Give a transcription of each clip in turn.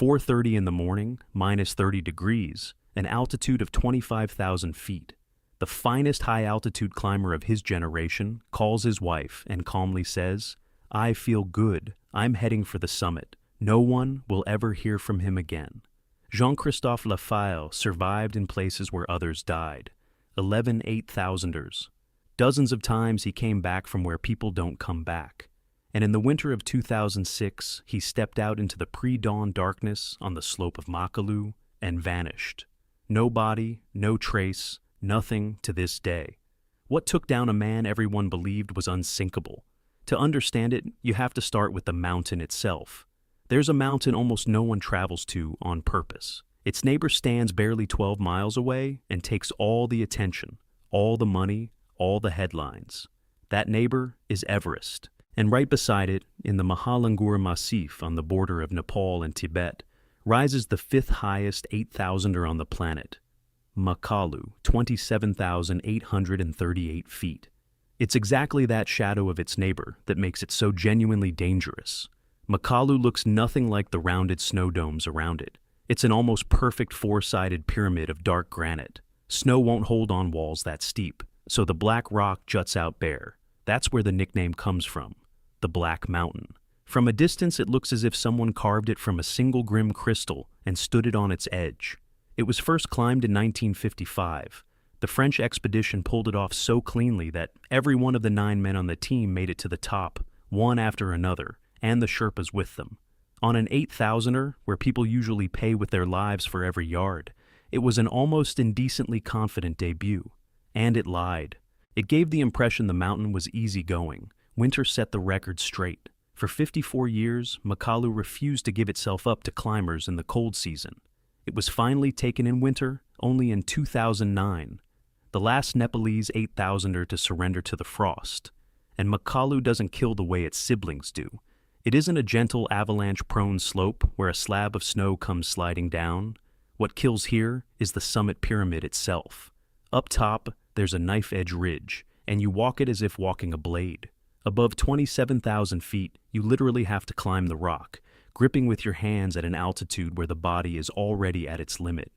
4:30 in the morning, minus 30 degrees, an altitude of 25,000 feet. The finest high-altitude climber of his generation calls his wife and calmly says, "I feel good. I'm heading for the summit. No one will ever hear from him again." Jean-Christophe Lafaille survived in places where others died. 11 8,000ers. Dozens of times he came back from where people don't come back. And in the winter of 2006, he stepped out into the pre-dawn darkness on the slope of Makalu and vanished. No body, no trace, nothing to this day. What took down a man everyone believed was unsinkable? To understand it, you have to start with the mountain itself. There's a mountain almost no one travels to on purpose. Its neighbor stands barely 12 miles away and takes all the attention, all the money, all the headlines. That neighbor is Everest. And right beside it, in the Mahalangur Massif on the border of Nepal and Tibet, rises the fifth highest 8,000er on the planet, Makalu, 27,838 feet. It's exactly that shadow of its neighbor that makes it so genuinely dangerous. Makalu looks nothing like the rounded snow domes around it. It's an almost perfect four-sided pyramid of dark granite. Snow won't hold on walls that steep, so the black rock juts out bare. That's where the nickname comes from, the Black Mountain. From a distance, it looks as if someone carved it from a single grim crystal and stood it on its edge. It was first climbed in 1955. The French expedition pulled it off so cleanly that every one of the 9 men on the team made it to the top, one after another, and the Sherpas with them. On an 8,000er, where people usually pay with their lives for every yard, it was an almost indecently confident debut. And it lied. It gave the impression the mountain was easygoing. Winter set the record straight. For 54 years, Makalu refused to give itself up to climbers in the cold season. It was finally taken in winter, only in 2009, the last Nepalese 8,000er to surrender to the frost. And Makalu doesn't kill the way its siblings do. It isn't a gentle avalanche-prone slope where a slab of snow comes sliding down. What kills here is the summit pyramid itself. Up top, there's a knife-edge ridge, and you walk it as if walking a blade. Above 27,000 feet, you literally have to climb the rock, gripping with your hands at an altitude where the body is already at its limit.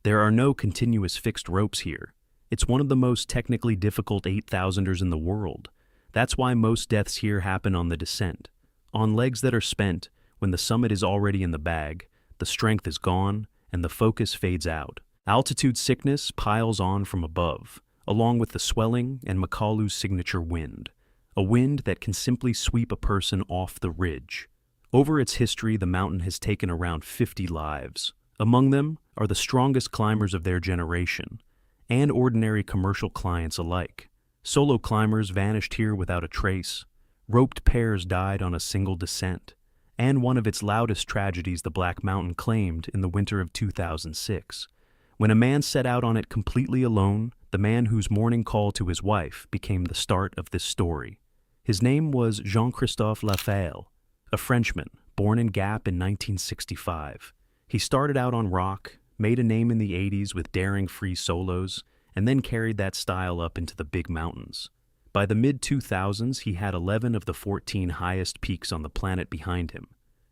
There are no continuous fixed ropes here. It's one of the most technically difficult 8,000ers in the world. That's why most deaths here happen on the descent. On legs that are spent, when the summit is already in the bag, the strength is gone, and the focus fades out. Altitude sickness piles on from above, along with the swelling and Makalu's signature wind. A wind that can simply sweep a person off the ridge. Over its history, the mountain has taken around 50 lives. Among them are the strongest climbers of their generation, and ordinary commercial clients alike. Solo climbers vanished here without a trace. Roped pairs died on a single descent. And one of its loudest tragedies the Black Mountain claimed in the winter of 2006. When a man set out on it completely alone, the man whose morning call to his wife became the start of this story. His name was Jean-Christophe Lafaille, a Frenchman born in Gap in 1965. He started out on rock, made a name in the 80s with daring free solos, and then carried that style up into the big mountains. By the mid-2000s, he had 11 of the 14 highest peaks on the planet behind him,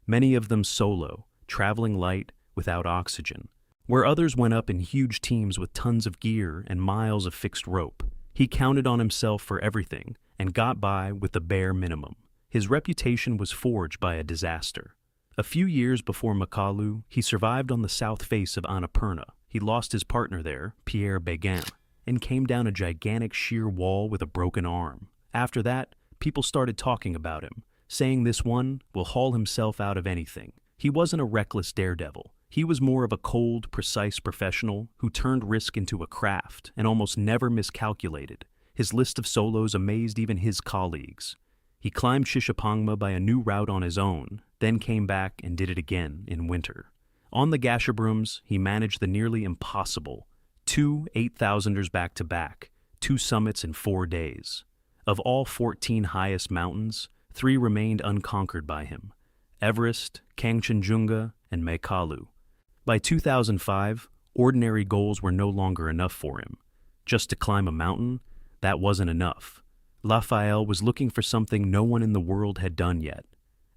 many of them solo, traveling light, without oxygen. Where others went up in huge teams with tons of gear and miles of fixed rope, he counted on himself for everything and got by with the bare minimum. His reputation was forged by a disaster. A few years before Makalu, he survived on the south face of Annapurna. He lost his partner there, Pierre Béguin, and came down a gigantic sheer wall with a broken arm. After that, people started talking about him, saying this one will haul himself out of anything. He wasn't a reckless daredevil. He was more of a cold, precise professional who turned risk into a craft and almost never miscalculated. His list of solos amazed even his colleagues. He climbed Shishapangma by a new route on his own, then came back and did it again in winter. On the Gasherbooms, he managed the nearly impossible. 2 8,000ers back-to-back, 2 summits in 4 days. Of all 14 highest mountains, 3 remained unconquered by him: Everest, Kangchenjunga, and Makalu. By 2005, ordinary goals were no longer enough for him. Just to climb a mountain, that wasn't enough. Lafaille was looking for something no one in the world had done yet.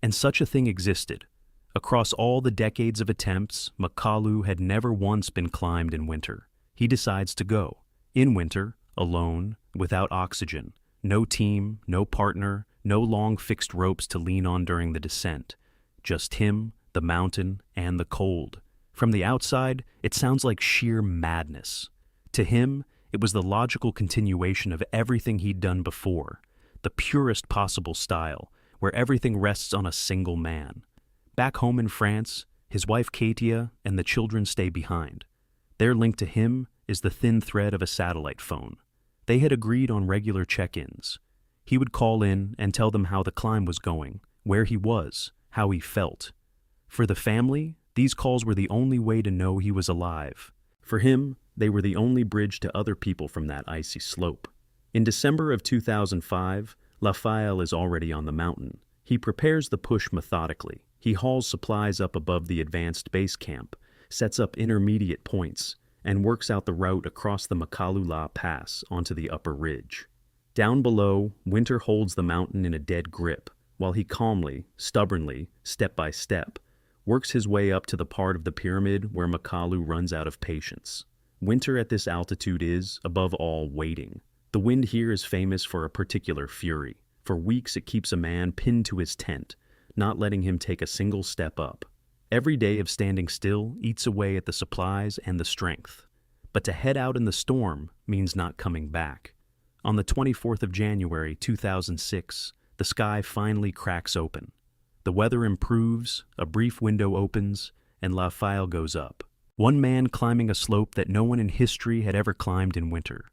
And such a thing existed: Across all the decades of attempts, Makalu had never once been climbed in winter. He decides to go. In winter, alone, without oxygen. No team, no partner, no long fixed ropes to lean on during the descent. Just him, the mountain, and the cold. From the outside, it sounds like sheer madness. To him, it was the logical continuation of everything he'd done before. The purest possible style, where everything rests on a single man. Back home in France, his wife Katia and the children stay behind. Their link to him is the thin thread of a satellite phone. They had agreed on regular check-ins. He would call in and tell them how the climb was going, where he was, how he felt. For the family, these calls were the only way to know he was alive. For him, they were the only bridge to other people from that icy slope. In December of 2005, Lafaille is already on the mountain. He prepares the push methodically. He hauls supplies up above the advanced base camp, sets up intermediate points, and works out the route across the Makalu Pass onto the upper ridge. Down below, winter holds the mountain in a dead grip, while he calmly, stubbornly, step by step, works his way up to the part of the pyramid where Makalu runs out of patience. Winter at this altitude is, above all, waiting. The wind here is famous for a particular fury. For weeks it keeps a man pinned to his tent, not letting him take a single step up. Every day of standing still eats away at the supplies and the strength. But to head out in the storm means not coming back. On the 24th of January 2006, the sky finally cracks open. The weather improves, a brief window opens, and Lafaille goes up. One man climbing a slope that no one in history had ever climbed in winter.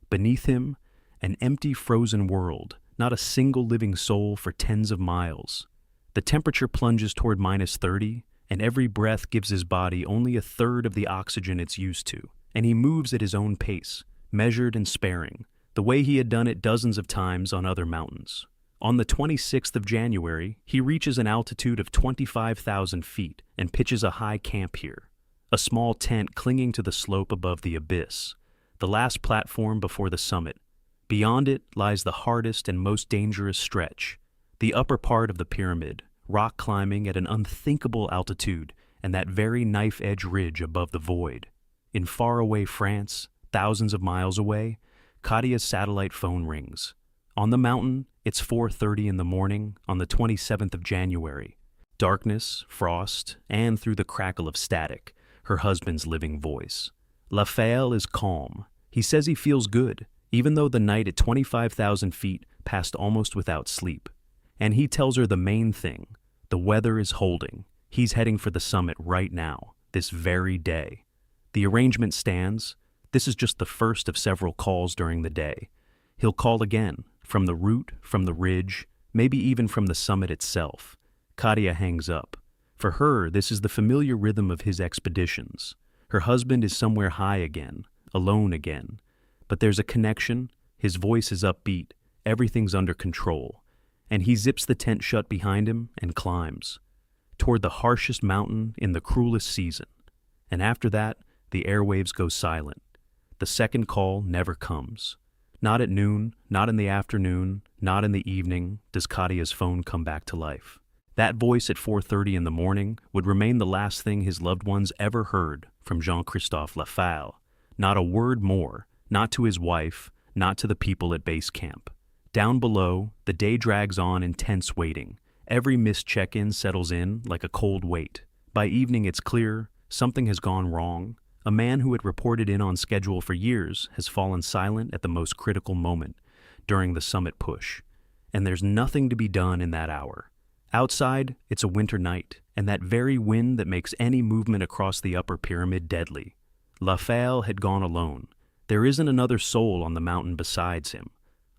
Beneath him, an empty frozen world, not a single living soul for tens of miles. The temperature plunges toward -30, and every breath gives his body only a third of the oxygen it's used to, and he moves at his own pace, measured and sparing, the way he had done it dozens of times on other mountains. On the 26th of January, he reaches an altitude of 25,000 feet and pitches a high camp here, a small tent clinging to the slope above the abyss, the last platform before the summit. Beyond it lies the hardest and most dangerous stretch, the upper part of the pyramid, rock climbing at an unthinkable altitude and that very knife-edge ridge above the void. In faraway France, thousands of miles away, Katia's satellite phone rings. On the mountain, it's 4:30 in the morning on the 27th of January. Darkness, frost, and through the crackle of static, her husband's living voice. Lafaille is calm. He says he feels good, even though the night at 25,000 feet passed almost without sleep. And he tells her the main thing. The weather is holding. He's heading for the summit right now, this very day. The arrangement stands. This is just the first of several calls during the day. He'll call again, from the route, from the ridge, maybe even from the summit itself. Katia hangs up. For her, this is the familiar rhythm of his expeditions. Her husband is somewhere high again, alone again. But there's a connection, his voice is upbeat, everything's under control. And he zips the tent shut behind him and climbs toward the harshest mountain in the cruelest season. And after that, the airwaves go silent. The second call never comes. Not at noon, not in the afternoon, not in the evening does Katia's phone come back to life. That voice at 4:30 in the morning would remain the last thing his loved ones ever heard from Jean-Christophe Lafaille. Not a word more, not to his wife, not to the people at base camp. Down below, the day drags on in tense waiting. Every missed check-in settles in like a cold weight. By evening it's clear, something has gone wrong. A man who had reported in on schedule for years has fallen silent at the most critical moment, during the summit push. And there's nothing to be done in that hour. Outside, it's a winter night, and that very wind that makes any movement across the upper pyramid deadly. Lafaille had gone alone. There isn't another soul on the mountain besides him.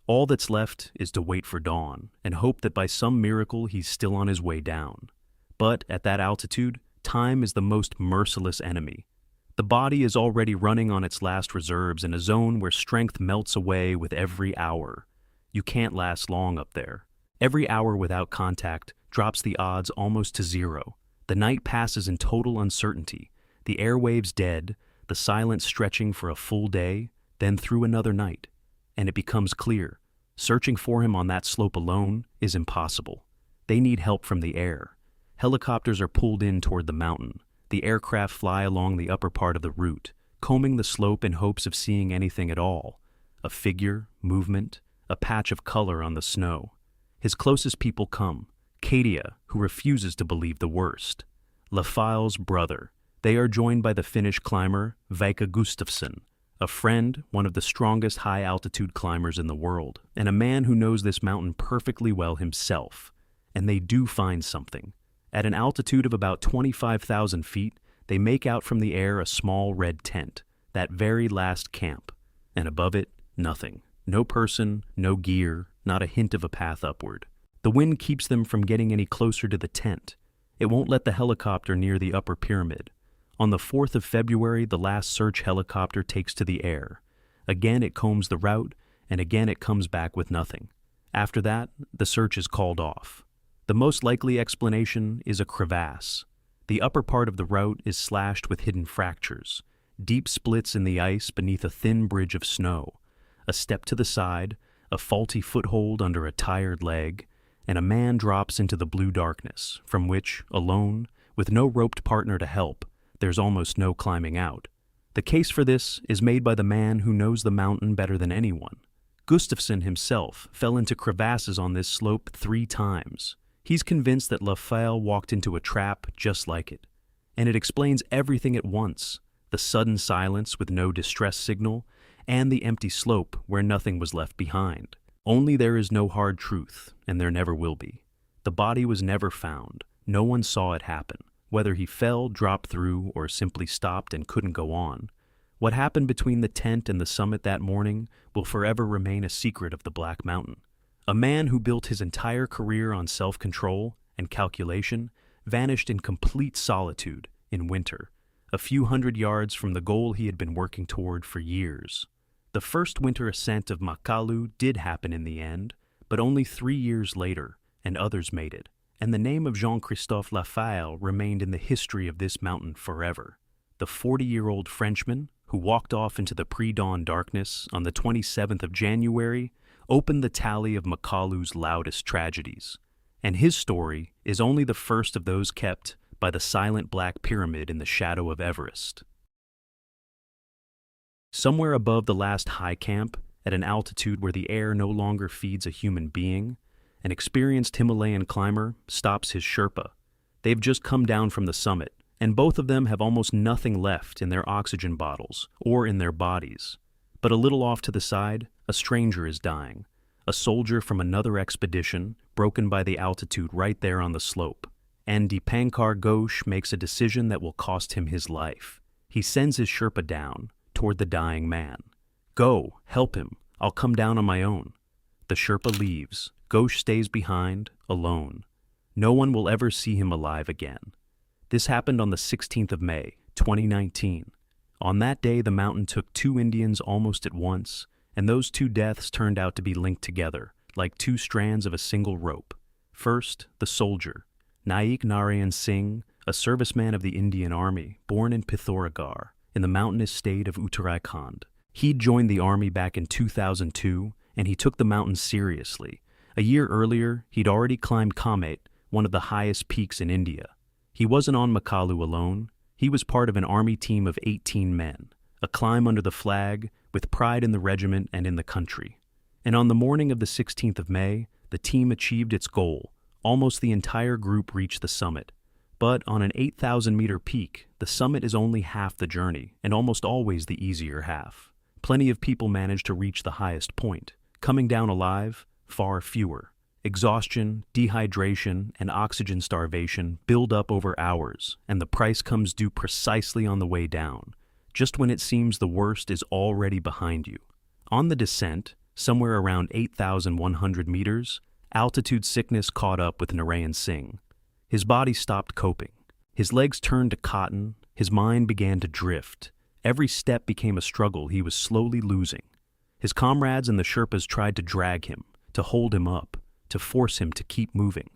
All that's left is to wait for dawn and hope that by some miracle he's still on his way down. But at that altitude, time is the most merciless enemy. The body is already running on its last reserves in a zone where strength melts away with every hour. You can't last long up there. Every hour without contact drops the odds almost to zero. The night passes in total uncertainty, the airwaves dead, the silence stretching for a full day, then through another night. And it becomes clear, searching for him on that slope alone is impossible. They need help from the air. helicopters are pulled in toward the mountain. The aircraft fly along the upper part of the route, combing the slope in hopes of seeing anything at all. A figure, movement, a patch of color on the snow. His closest people come. Katia, who refuses to believe the worst. Lafaille's brother. They are joined by the Finnish climber Veikka Gustafsson, a friend, one of the strongest high-altitude climbers in the world, and a man who knows this mountain perfectly well himself. And they do find something. At an altitude of about 25,000 feet, they make out from the air a small red tent, that very last camp. And above it, nothing. No person, no gear, not a hint of a path upward. The wind keeps them from getting any closer to the tent. It won't let the helicopter near the upper pyramid. On the 4th of February, the last search helicopter takes to the air. Again it combs the route, and again it comes back with nothing. After that, the search is called off. The most likely explanation is a crevasse. The upper part of the route is slashed with hidden fractures, deep splits in the ice beneath a thin bridge of snow, a step to the side, a faulty foothold under a tired leg, and a man drops into the blue darkness, from which, alone, with no roped partner to help, there's almost no climbing out. The case for this is made by the man who knows the mountain better than anyone. Gustafsson himself fell into crevasses on this slope 3 times. He's convinced that Lafaille walked into a trap just like it. And it explains everything at once: the sudden silence with no distress signal, and the empty slope where nothing was left behind. Only there is no hard truth, and there never will be. The body was never found. No one saw it happen, whether he fell, dropped through, or simply stopped and couldn't go on. What happened between the tent and the summit that morning will forever remain a secret of the Black Mountain. A man who built his entire career on self-control and calculation vanished in complete solitude in winter, a few hundred yards from the goal he had been working toward for years. The first winter ascent of Makalu did happen in the end, but only 3 years later, and others made it. And the name of Jean-Christophe Lafaille remained in the history of this mountain forever. The 40-year-old Frenchman, who walked off into the pre-dawn darkness on the 27th of January, opened the tally of Makalu's loudest tragedies. And his story is only the first of those kept by the silent Black Pyramid in the shadow of Everest. Somewhere above the last high camp, at an altitude where the air no longer feeds a human being, an experienced Himalayan climber stops his Sherpa. They've just come down from the summit, and both of them have almost nothing left in their oxygen bottles or in their bodies. But a little off to the side, a stranger is dying, a soldier from another expedition, broken by the altitude right there on the slope. And Dipankar Ghosh makes a decision that will cost him his life. He sends his Sherpa down, toward the dying man. "Go, help him. I'll come down on my own." The Sherpa leaves. Ghosh stays behind, alone. No one will ever see him alive again. This happened on the 16th of May, 2019. On that day, the mountain took 2 Indians almost at once, and those 2 deaths turned out to be linked together, like 2 strands of a single rope. First, the soldier, Narayan Singh, a serviceman of the Indian Army, born in Pithoragarh, in the mountainous state of Uttarakhand. He'd joined the army back in 2002, and he took the mountains seriously. A year earlier, he'd already climbed Kounický, one of the highest peaks in India. He wasn't on Makalu alone. He was part of an army team of 18 men, a climb under the flag, with pride in the regiment and in the country. And on the morning of the 16th of May, the team achieved its goal. Almost the entire group reached the summit. But on an 8,000-meter peak, the summit is only half the journey, and almost always the easier half. Plenty of people manage to reach the highest point. Coming down alive, far fewer. Exhaustion, dehydration, and oxygen starvation build up over hours, and the price comes due precisely on the way down, just when it seems the worst is already behind you. On the descent, somewhere around 8,100 meters, altitude sickness caught up with Narayan Singh. His body stopped coping. His legs turned to cotton, his mind began to drift. Every step became a struggle he was slowly losing. His comrades and the Sherpas tried to drag him, to hold him up, to force him to keep moving.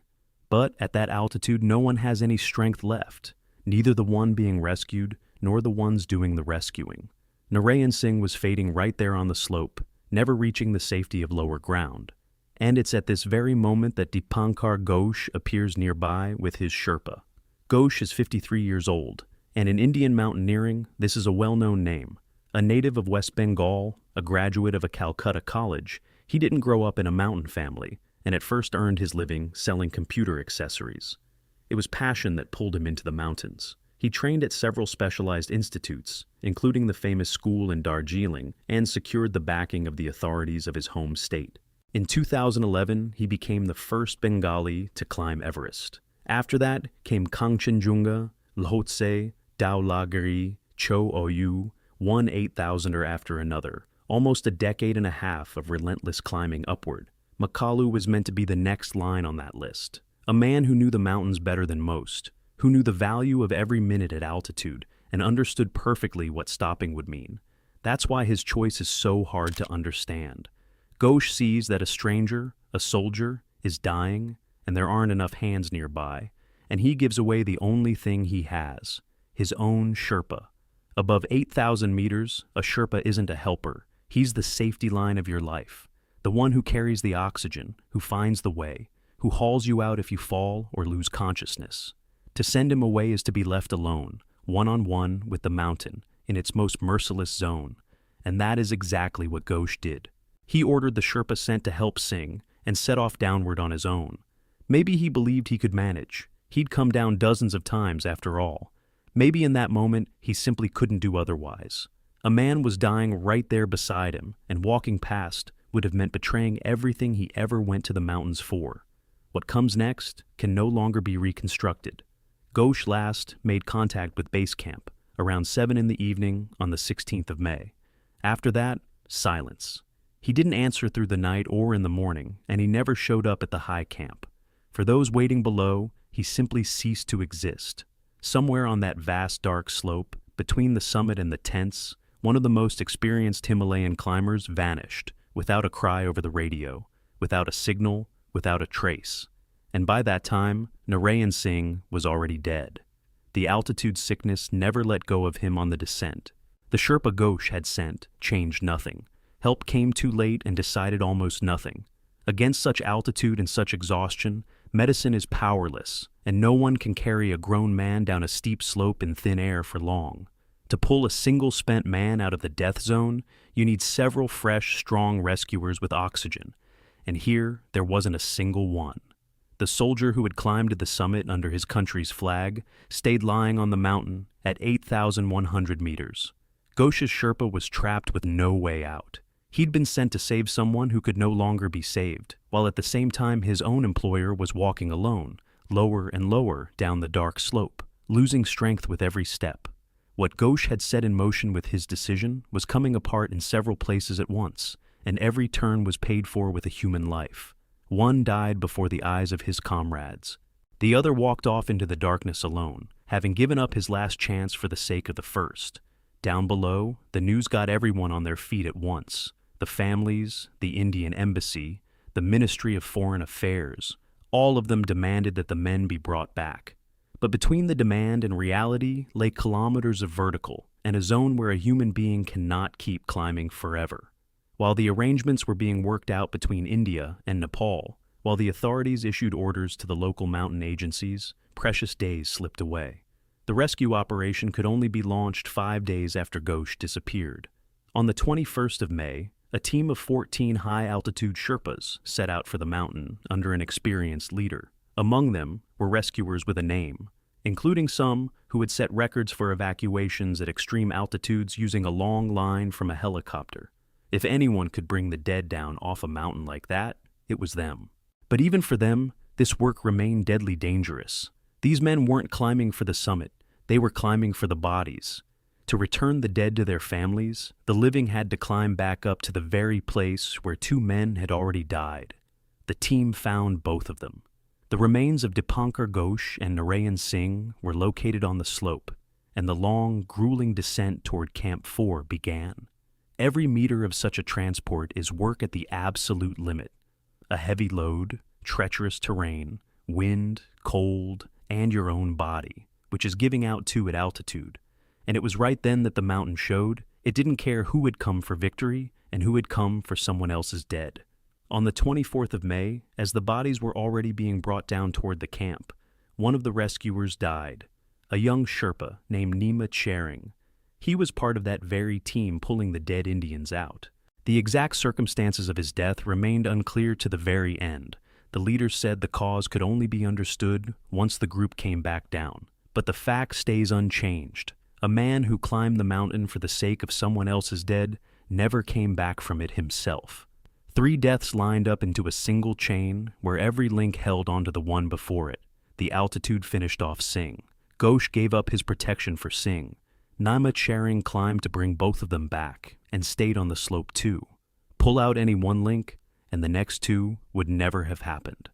But at that altitude, no one has any strength left, neither the one being rescued nor the ones doing the rescuing. Narayan Singh was fading right there on the slope, never reaching the safety of lower ground. And it's at this very moment that Dipankar Ghosh appears nearby with his Sherpa. Ghosh is 53 years old, and in Indian mountaineering, this is a well-known name. A native of West Bengal, a graduate of a Calcutta college, he didn't grow up in a mountain family, and at first earned his living selling computer accessories. It was passion that pulled him into the mountains. He trained at several specialized institutes, including the famous school in Darjeeling, and secured the backing of the authorities of his home state. In 2011, he became the first Bengali to climb Everest. After that came Kangchenjunga, Lhotse, Dhaulagiri, Cho Oyu, one 8,000er after another, almost a decade and a half of relentless climbing upward. Makalu was meant to be the next line on that list. A man who knew the mountains better than most, who knew the value of every minute at altitude and understood perfectly what stopping would mean. That's why his choice is so hard to understand. Ghosh sees that a stranger, a soldier, is dying, and there aren't enough hands nearby, and he gives away the only thing he has, his own Sherpa. Above 8,000 meters, a Sherpa isn't a helper. He's the safety line of your life, the one who carries the oxygen, who finds the way, who hauls you out if you fall or lose consciousness. To send him away is to be left alone, one-on-one with the mountain, in its most merciless zone, and that is exactly what Ghosh did. He ordered the Sherpa sent to help Singh and set off downward on his own. Maybe he believed he could manage. He'd come down dozens of times after all. Maybe in that moment he simply couldn't do otherwise. A man was dying right there beside him, and walking past would have meant betraying everything he ever went to the mountains for. What comes next can no longer be reconstructed. Ghosh last made contact with base camp around 7 in the evening on the 16th of May. After that, silence. He didn't answer through the night or in the morning, and he never showed up at the high camp. For those waiting below, he simply ceased to exist. Somewhere on that vast dark slope, between the summit and the tents, one of the most experienced Himalayan climbers vanished, without a cry over the radio, without a signal, without a trace. And by that time, Narayan Singh was already dead. The altitude sickness never let go of him on the descent. The Sherpa Ghosh had sent changed nothing. Help came too late and decided almost nothing. Against such altitude and such exhaustion, medicine is powerless, and no one can carry a grown man down a steep slope in thin air for long. To pull a single spent man out of the death zone, you need several fresh, strong rescuers with oxygen, and here there wasn't a single one. The soldier who had climbed to the summit under his country's flag stayed lying on the mountain at 8,100 meters. Ghosh's Sherpa was trapped with no way out. He'd been sent to save someone who could no longer be saved, while at the same time his own employer was walking alone, lower and lower down the dark slope, losing strength with every step. What Ghosh had set in motion with his decision was coming apart in several places at once, and every turn was paid for with a human life. One died before the eyes of his comrades. The other walked off into the darkness alone, having given up his last chance for the sake of the first. Down below, the news got everyone on their feet at once. The families, the Indian embassy, the Ministry of Foreign Affairs, all of them demanded that the men be brought back. But between the demand and reality lay kilometers of vertical, and a zone where a human being cannot keep climbing forever. While the arrangements were being worked out between India and Nepal, while the authorities issued orders to the local mountain agencies, precious days slipped away. The rescue operation could only be launched 5 days after Ghosh disappeared. On the 21st of May, a team of 14 high-altitude Sherpas set out for the mountain under an experienced leader. Among them were rescuers with a name, including some who had set records for evacuations at extreme altitudes using a long line from a helicopter. If anyone could bring the dead down off a mountain like that, it was them. But even for them, this work remained deadly dangerous. These men weren't climbing for the summit, they were climbing for the bodies. To return the dead to their families, the living had to climb back up to the very place where 2 men had already died. The team found both of them. The remains of Dipankar Ghosh and Narayan Singh were located on the slope, and the long, grueling descent toward Camp 4 began. Every meter of such a transport is work at the absolute limit. A heavy load, treacherous terrain, wind, cold, and your own body, which is giving out too at altitude. And it was right then that the mountain showed it didn't care who had come for victory and who had come for someone else's dead. On the 24th of May, as the bodies were already being brought down toward the camp, one of the rescuers died, a young Sherpa named Nima Charing. He was part of that very team pulling the dead Indians out. The exact circumstances of his death remained unclear to the very end. The leaders said the cause could only be understood once the group came back down. But the fact stays unchanged. A man who climbed the mountain for the sake of someone else's dead never came back from it himself. 3 deaths lined up into a single chain where every link held onto the one before it. The altitude finished off Singh. Ghosh gave up his protection for Singh. Nima Charing climbed to bring both of them back and stayed on the slope too. Pull out any one link, and the next 2 would never have happened.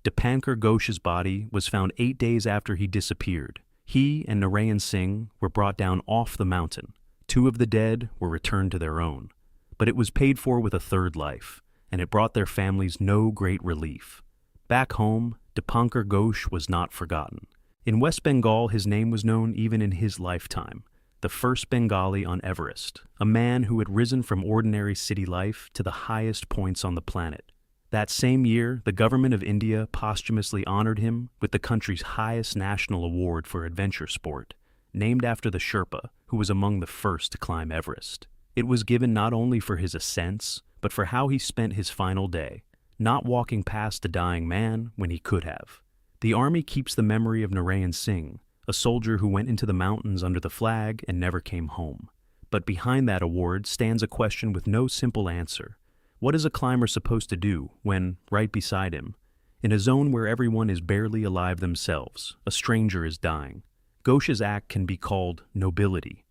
Dipankar Ghosh's body was found 8 days after he disappeared. He and Narayan Singh were brought down off the mountain. 2 of the dead were returned to their own. But it was paid for with a 3rd life, and it brought their families no great relief. Back home, Dipankar Ghosh was not forgotten. In West Bengal, his name was known even in his lifetime. The first Bengali on Everest, a man who had risen from ordinary city life to the highest points on the planet. That same year, the government of India posthumously honored him with the country's highest national award for adventure sport, named after the Sherpa, who was among the first to climb Everest. It was given not only for his ascents, but for how he spent his final day, not walking past a dying man when he could have. The army keeps the memory of Narayan Singh, a soldier who went into the mountains under the flag and never came home. But behind that award stands a question with no simple answer. What is a climber supposed to do when, right beside him, in a zone where everyone is barely alive themselves, a stranger is dying? Ghosh's act can be called nobility.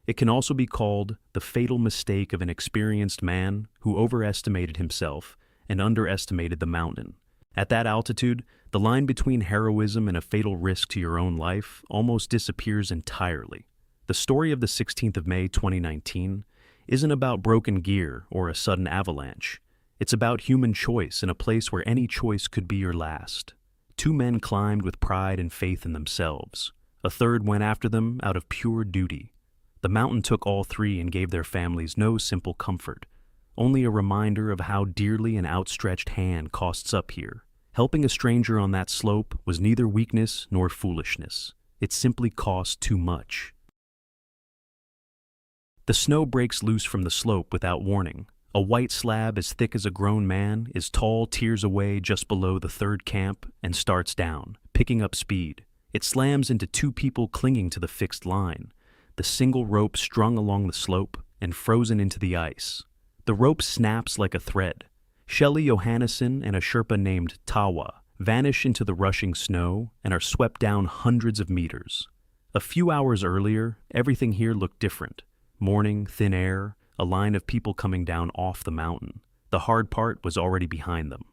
It can also be called the fatal mistake of an experienced man who overestimated himself and underestimated the mountain. At that altitude, the line between heroism and a fatal risk to your own life almost disappears entirely. The story of the 16th of May 2019 isn't about broken gear or a sudden avalanche. It's about human choice in a place where any choice could be your last. 2 men climbed with pride and faith in themselves. A 3rd went after them out of pure duty. The mountain took all 3 and gave their families no simple comfort, only a reminder of how dearly an outstretched hand costs up here. Helping a stranger on that slope was neither weakness nor foolishness. It simply cost too much. The snow breaks loose from the slope without warning. A white slab as thick as a grown man is tall tiers away just below the 3rd camp and starts down, picking up speed. It slams into 2 people clinging to the fixed line, the single rope strung along the slope and frozen into the ice. The rope snaps like a thread. Shelly Johannesen and a Sherpa named Tawa vanish into the rushing snow and are swept down hundreds of meters. A few hours earlier, everything here looked different. Morning, thin air, a line of people coming down off the mountain. The hard part was already behind them.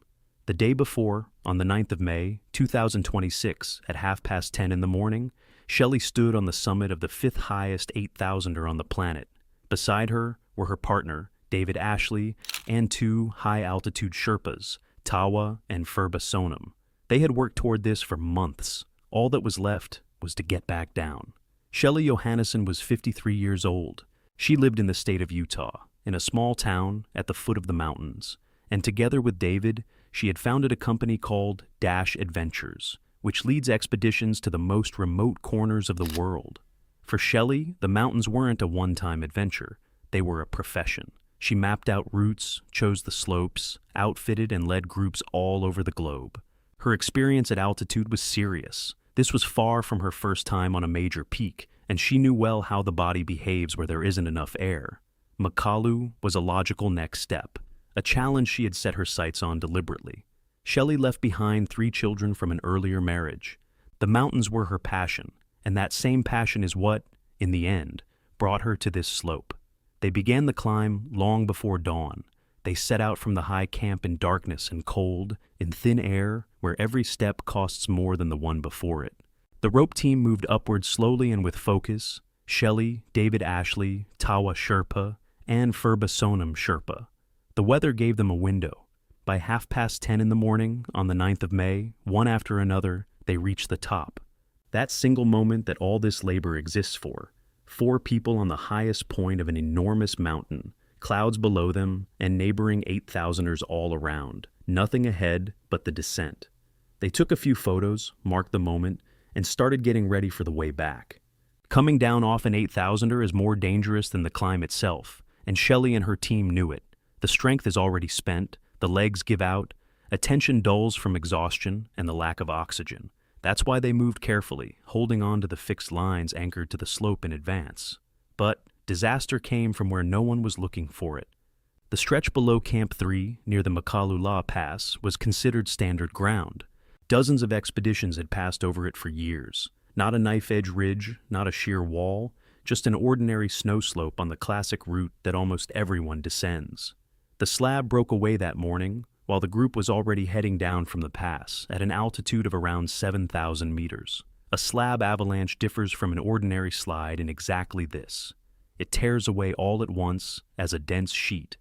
The day before, on the 9th of May, 2026, at 10:30 in the morning, Shelly stood on the summit of the 5th highest 8,000er on the planet. Beside her were her partner, David Ashley, and 2 high-altitude Sherpas, Tawa and Phurba Sonam. They had worked toward this for months. All that was left was to get back down. Shelly Johannesen was 53 years old. She lived in the state of Utah, in a small town at the foot of the mountains, and together with David, she had founded a company called Dash Adventures, which leads expeditions to the most remote corners of the world. For Shelly, the mountains weren't a one-time adventure. They were a profession. She mapped out routes, chose the slopes, outfitted and led groups all over the globe. Her experience at altitude was serious. This was far from her first time on a major peak, and she knew well how the body behaves where there isn't enough air. Makalu was a logical next step, a challenge she had set her sights on deliberately. Shelly left behind 3 children from an earlier marriage. The mountains were her passion, and that same passion is what, in the end, brought her to this slope. They began the climb long before dawn. They set out from the high camp in darkness and cold, in thin air, where every step costs more than the one before it. The rope team moved upward slowly and with focus. Shelly, David Ashley, Tawa Sherpa, and Phurba Sonam Sherpa. The weather gave them a window. By 10:30 in the morning, on the 9th of May, one after another, they reached the top. That single moment that all this labor exists for. 4 people on the highest point of an enormous mountain, clouds below them, and neighboring 8,000ers all around. Nothing ahead but the descent. They took a few photos, marked the moment, and started getting ready for the way back. Coming down off an 8,000er is more dangerous than the climb itself, and Shelly and her team knew it. The strength is already spent, the legs give out, attention dulls from exhaustion and the lack of oxygen. That's why they moved carefully, holding on to the fixed lines anchored to the slope in advance. But disaster came from where no one was looking for it. The stretch below Camp 3, near the Makalu Pass, was considered standard ground. Dozens of expeditions had passed over it for years. Not a knife-edge ridge, not a sheer wall, just an ordinary snow slope on the classic route that almost everyone descends. The slab broke away that morning, while the group was already heading down from the pass at an altitude of around 7,000 meters. A slab avalanche differs from an ordinary slide in exactly this. It tears away all at once as a dense sheet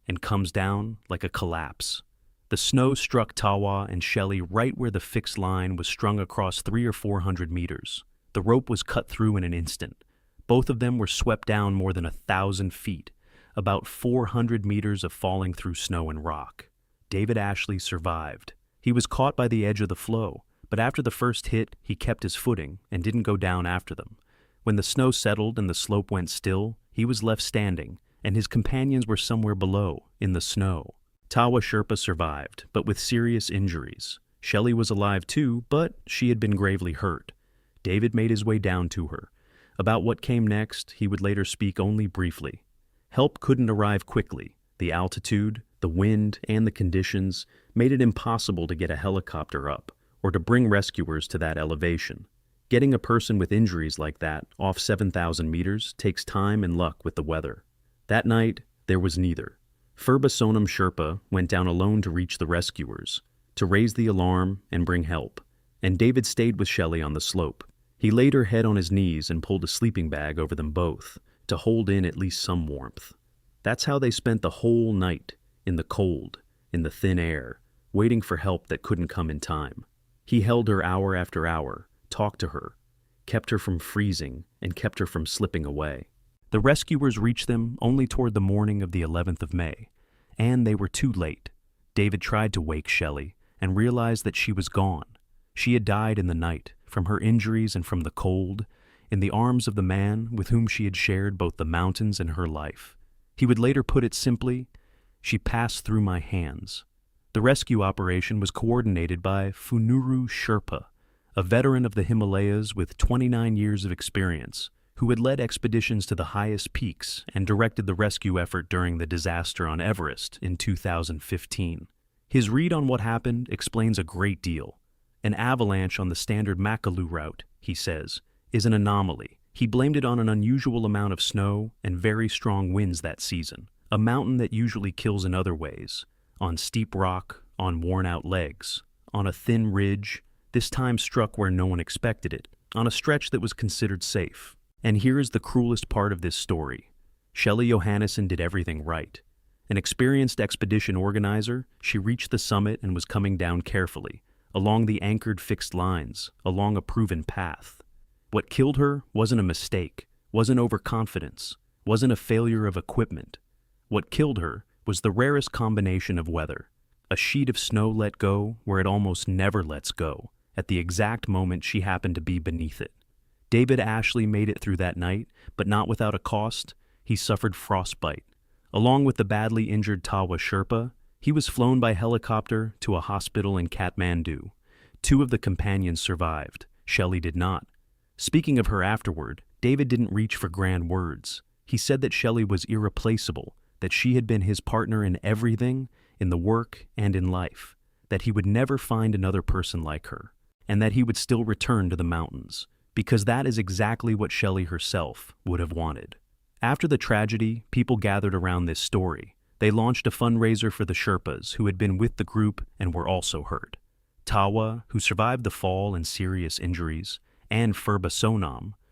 and comes down like a collapse. The snow struck Tawa and Shelly right where the fixed line was strung across 300 or 400 meters. The rope was cut through in an instant. Both of them were swept down more than 1,000 feet, about 400 meters of falling through snow and rock. David Ashley survived. He was caught by the edge of the floe, but after the first hit, he kept his footing and didn't go down after them. When the snow settled and the slope went still, he was left standing, and his companions were somewhere below, in the snow. Tawa Sherpa survived, but with serious injuries. Shelly was alive too, but she had been gravely hurt. David made his way down to her. About what came next, he would later speak only briefly. Help couldn't arrive quickly. The altitude, the wind, and the conditions made it impossible to get a helicopter up, or to bring rescuers to that elevation. Getting a person with injuries like that off 7,000 meters takes time and luck with the weather. That night, there was neither. Phurba Sherpa went down alone to reach the rescuers, to raise the alarm and bring help, and David stayed with Shelly on the slope. He laid her head on his knees and pulled a sleeping bag over them both, to hold in at least some warmth. That's how they spent the whole night, in the cold, in the thin air, waiting for help that couldn't come in time. He held her hour after hour, talked to her, kept her from freezing, and kept her from slipping away. The rescuers reached them only toward the morning of the 11th of May, and they were too late. David tried to wake Shelly and realized that she was gone. She had died in the night, from her injuries and from the cold, in the arms of the man with whom she had shared both the mountains and her life. He would later put it simply, "She passed through my hands." The rescue operation was coordinated by Phurba Sherpa, a veteran of the Himalayas with 29 years of experience, who had led expeditions to the highest peaks and directed the rescue effort during the disaster on Everest in 2015. His read on what happened explains a great deal. An avalanche on the standard Makalu route, he says, is an anomaly. He blamed it on an unusual amount of snow and very strong winds that season, a mountain that usually kills in other ways, on steep rock, on worn-out legs, on a thin ridge, this time struck where no one expected it, on a stretch that was considered safe. And here is the cruelest part of this story. Shelly Johannesen did everything right. An experienced expedition organizer, she reached the summit and was coming down carefully, along the anchored fixed lines, along a proven path. What killed her wasn't a mistake, wasn't overconfidence, wasn't a failure of equipment. What killed her was the rarest combination of weather. A sheet of snow let go where it almost never lets go, at the exact moment she happened to be beneath it. David Ashley made it through that night, but not without a cost. He suffered frostbite. Along with the badly injured Tawa Sherpa, he was flown by helicopter to a hospital in Kathmandu. 2 of the companions survived. Shelly did not. Speaking of her afterward, David didn't reach for grand words. He said that Shelly was irreplaceable, that she had been his partner in everything, in the work and in life, that he would never find another person like her, and that he would still return to the mountains, because that is exactly what Shelly herself would have wanted. After the tragedy, people gathered around this story. They launched a fundraiser for the Sherpas who had been with the group and were also hurt. Tawa, who survived the fall and serious injuries, and Phurba,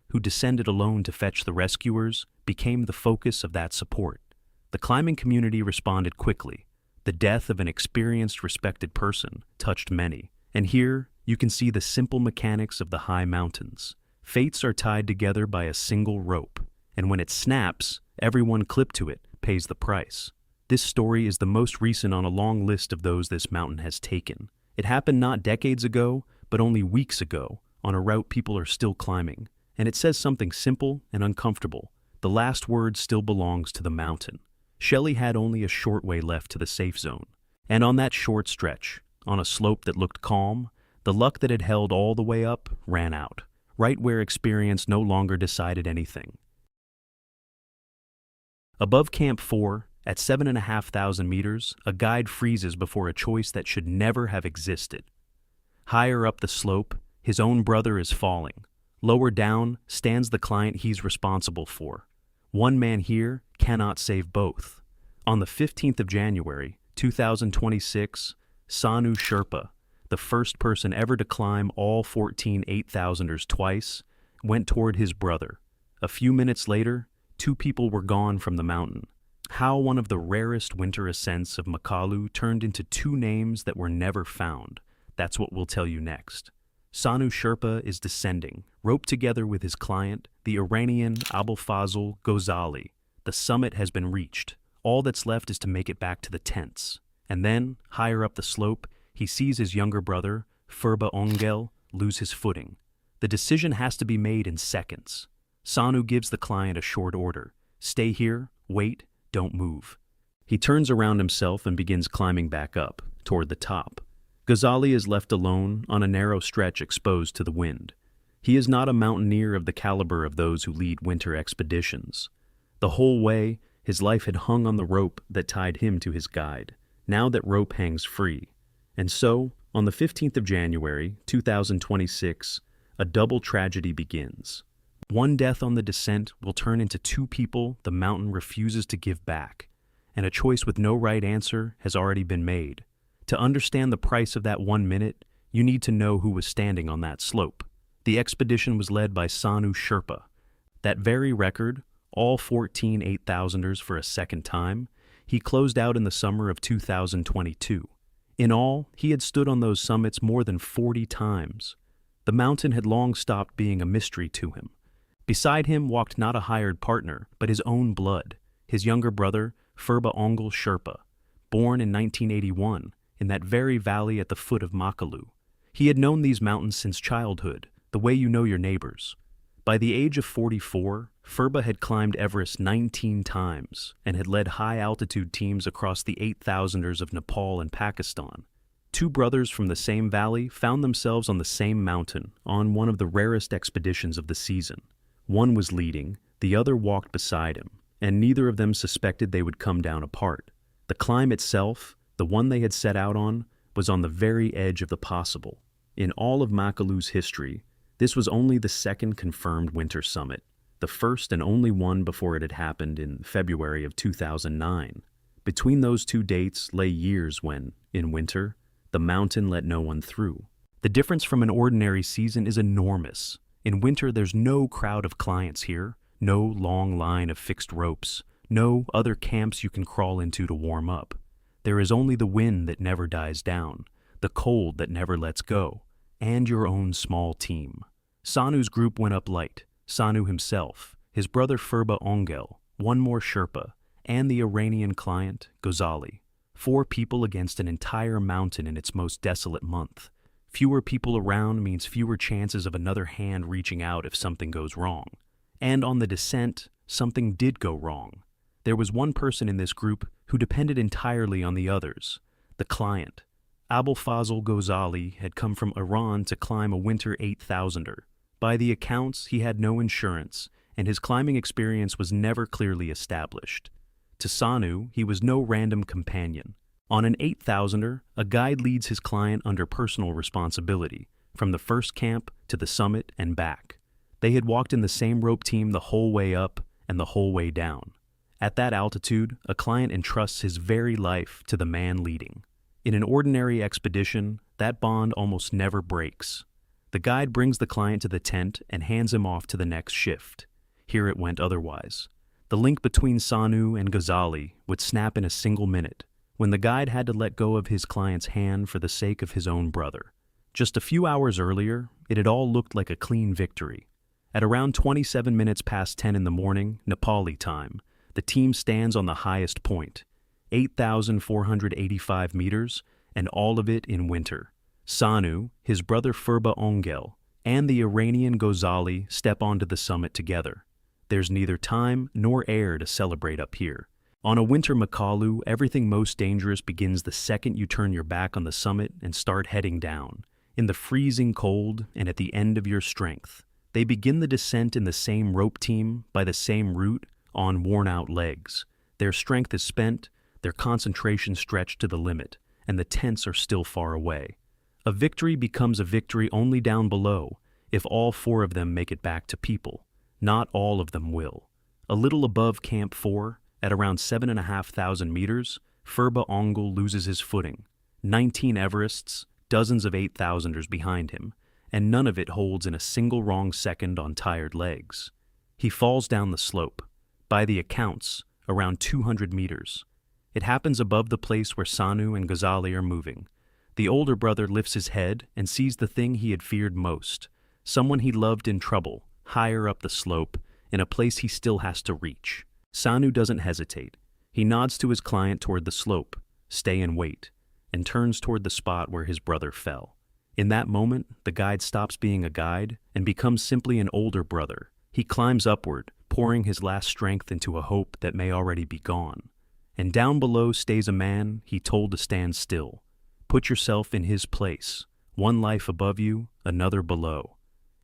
who descended alone to fetch the rescuers, became the focus of that support. The climbing community responded quickly. The death of an experienced, respected person touched many. And here, you can see the simple mechanics of the high mountains. Fates are tied together by a single rope, and when it snaps, everyone clipped to it pays the price. This story is the most recent on a long list of those this mountain has taken. It happened not decades ago, but only weeks ago, on a route people are still climbing. And it says something simple and uncomfortable. The last word still belongs to the mountain. Shelly had only a short way left to the safe zone. And on that short stretch, on a slope that looked calm, the luck that had held all the way up ran out, right where experience no longer decided anything. Above Camp 4, at 7,500 meters, a guide freezes before a choice that should never have existed. Higher up the slope, his own brother is falling. Lower down stands the client he's responsible for. One man here cannot save both. On the 15th of January, 2026, Sanu Sherpa, the first person ever to climb all 14 8,000ers twice, went toward his brother. A few minutes later, 2 people were gone from the mountain. How one of the rarest winter ascents of Makalu turned into 2 names that were never found. That's what we'll tell you next. Sanu Sherpa is descending, roped together with his client, the Iranian Abolfazl Gozali. The summit has been reached. All that's left is to make it back to the tents. And then, higher up the slope, he sees his younger brother, Phurba Ongel, lose his footing. The decision has to be made in seconds. Sanu gives the client a short order. Stay here, wait, don't move. He turns around himself and begins climbing back up, toward the top. Gozali is left alone on a narrow stretch exposed to the wind. He is not a mountaineer of the caliber of those who lead winter expeditions. The whole way, his life had hung on the rope that tied him to his guide. Now that rope hangs free. And so, on the 15th of January, 2026, a double tragedy begins. One death on the descent will turn into 2 people the mountain refuses to give back, and a choice with no right answer has already been made. To understand the price of that 1 minute, you need to know who was standing on that slope. The expedition was led by Sanu Sherpa. That very record, all 14 8,000ers for a second time, he closed out in the summer of 2022. In all, he had stood on those summits more than 40 times. The mountain had long stopped being a mystery to him. Beside him walked not a hired partner, but his own blood, his younger brother, Phurba Ongel Sherpa, born in 1981, in that very valley at the foot of Makalu. He had known these mountains since childhood, the way you know your neighbors. By the age of 44, Phurba had climbed Everest 19 times and had led high-altitude teams across the 8,000ers of Nepal and Pakistan. 2 brothers from the same valley found themselves on the same mountain on one of the rarest expeditions of the season. One was leading, the other walked beside him, and neither of them suspected they would come down apart. The climb itself, the one they had set out on, was on the very edge of the possible. In all of Makalu's history, this was only the second confirmed winter summit, the first and only one before it had happened in February of 2009. Between those 2 dates lay years when, in winter, the mountain let no one through. The difference from an ordinary season is enormous. In winter, there's no crowd of clients here, no long line of fixed ropes, no other camps you can crawl into to warm up. There is only the wind that never dies down, the cold that never lets go, and your own small team. Sanu's group went up light. Sanu himself, his brother Phurba Ongel, 1 more Sherpa, and the Iranian client, Gozali. 4 people against an entire mountain in its most desolate month. Fewer people around means fewer chances of another hand reaching out if something goes wrong. And on the descent, something did go wrong. There was one person in this group who depended entirely on the others, the client. Abolfazl Gozali had come from Iran to climb a winter 8,000er. By the accounts, he had no insurance, and his climbing experience was never clearly established. To Sanu, he was no random companion. On an 8,000er, a guide leads his client under personal responsibility, from the first camp to the summit and back. They had walked in the same rope team the whole way up and the whole way down. At that altitude, a client entrusts his very life to the man leading. In an ordinary expedition, that bond almost never breaks. The guide brings the client to the tent and hands him off to the next shift. Here it went otherwise. The link between Sanu and Gozali would snap in a single minute, when the guide had to let go of his client's hand for the sake of his own brother. Just a few hours earlier, it had all looked like a clean victory. At around 27 minutes past 10 in the morning, Nepali time, The team stands on the highest point, 8,485 meters, and all of it in winter. Sanu, his brother Phurba Ongel, and the Iranian Gozali step onto the summit together. There's neither time nor air to celebrate up here. On a winter Makalu, everything most dangerous begins the second you turn your back on the summit and start heading down. In the freezing cold and at the end of your strength, they begin the descent in the same rope team, by the same route, on worn-out legs. Their strength is spent, their concentration stretched to the limit, and the tents are still far away. A victory becomes a victory only down below, if all four of them make it back to people. Not all of them will. A little above Camp 4, at around 7,500 meters, Phurba Ongel loses his footing. 19 Everests, dozens of 8,000ers behind him, and none of it holds in a single wrong second on tired legs. He falls down the slope. By the accounts, around 200 meters. It happens above the place where Sanu and Gozali are moving. The older brother lifts his head and sees the thing he had feared most, someone he loved in trouble, higher up the slope, in a place he still has to reach. Sanu doesn't hesitate. He nods to his client toward the slope, stay and wait, and turns toward the spot where his brother fell. In that moment, the guide stops being a guide and becomes simply an older brother. He climbs upward, pouring his last strength into a hope that may already be gone. And down below stays a man he told to stand still. Put yourself in his place, one life above you, another below.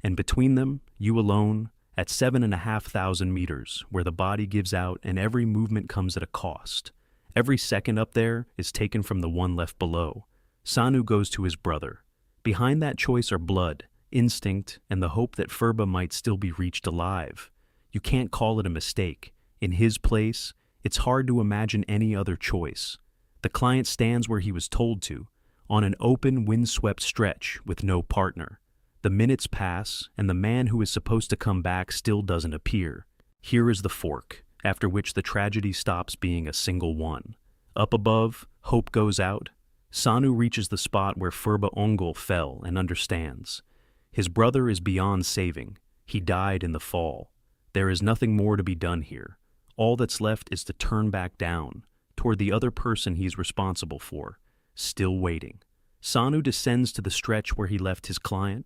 And between them, you alone, at 7,500 meters, where the body gives out and every movement comes at a cost. Every second up there is taken from the one left below. Sanu goes to his brother. Behind that choice are blood, instinct, and the hope that Phurba might still be reached alive. You can't call it a mistake. In his place, it's hard to imagine any other choice. The client stands where he was told to, on an open, windswept stretch with no partner. The minutes pass, and the man who is supposed to come back still doesn't appear. Here is the fork, after which the tragedy stops being a single one. Up above, hope goes out. Sanu reaches the spot where Phurba Ongel fell and understands. His brother is beyond saving. He died in the fall. There is nothing more to be done here. All that's left is to turn back down, toward the other person he's responsible for, still waiting. Sanu descends to the stretch where he left his client,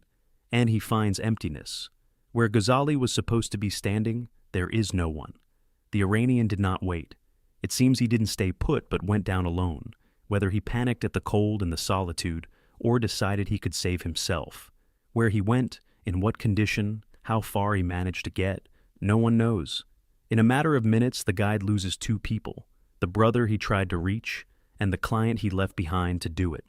and he finds emptiness. Where Gozali was supposed to be standing, there is no one. The Iranian did not wait. It seems he didn't stay put but went down alone, whether he panicked at the cold and the solitude, or decided he could save himself. Where he went, in what condition, how far he managed to get, no one knows. In a matter of minutes, the guide loses two people, the brother he tried to reach, and the client he left behind to do it.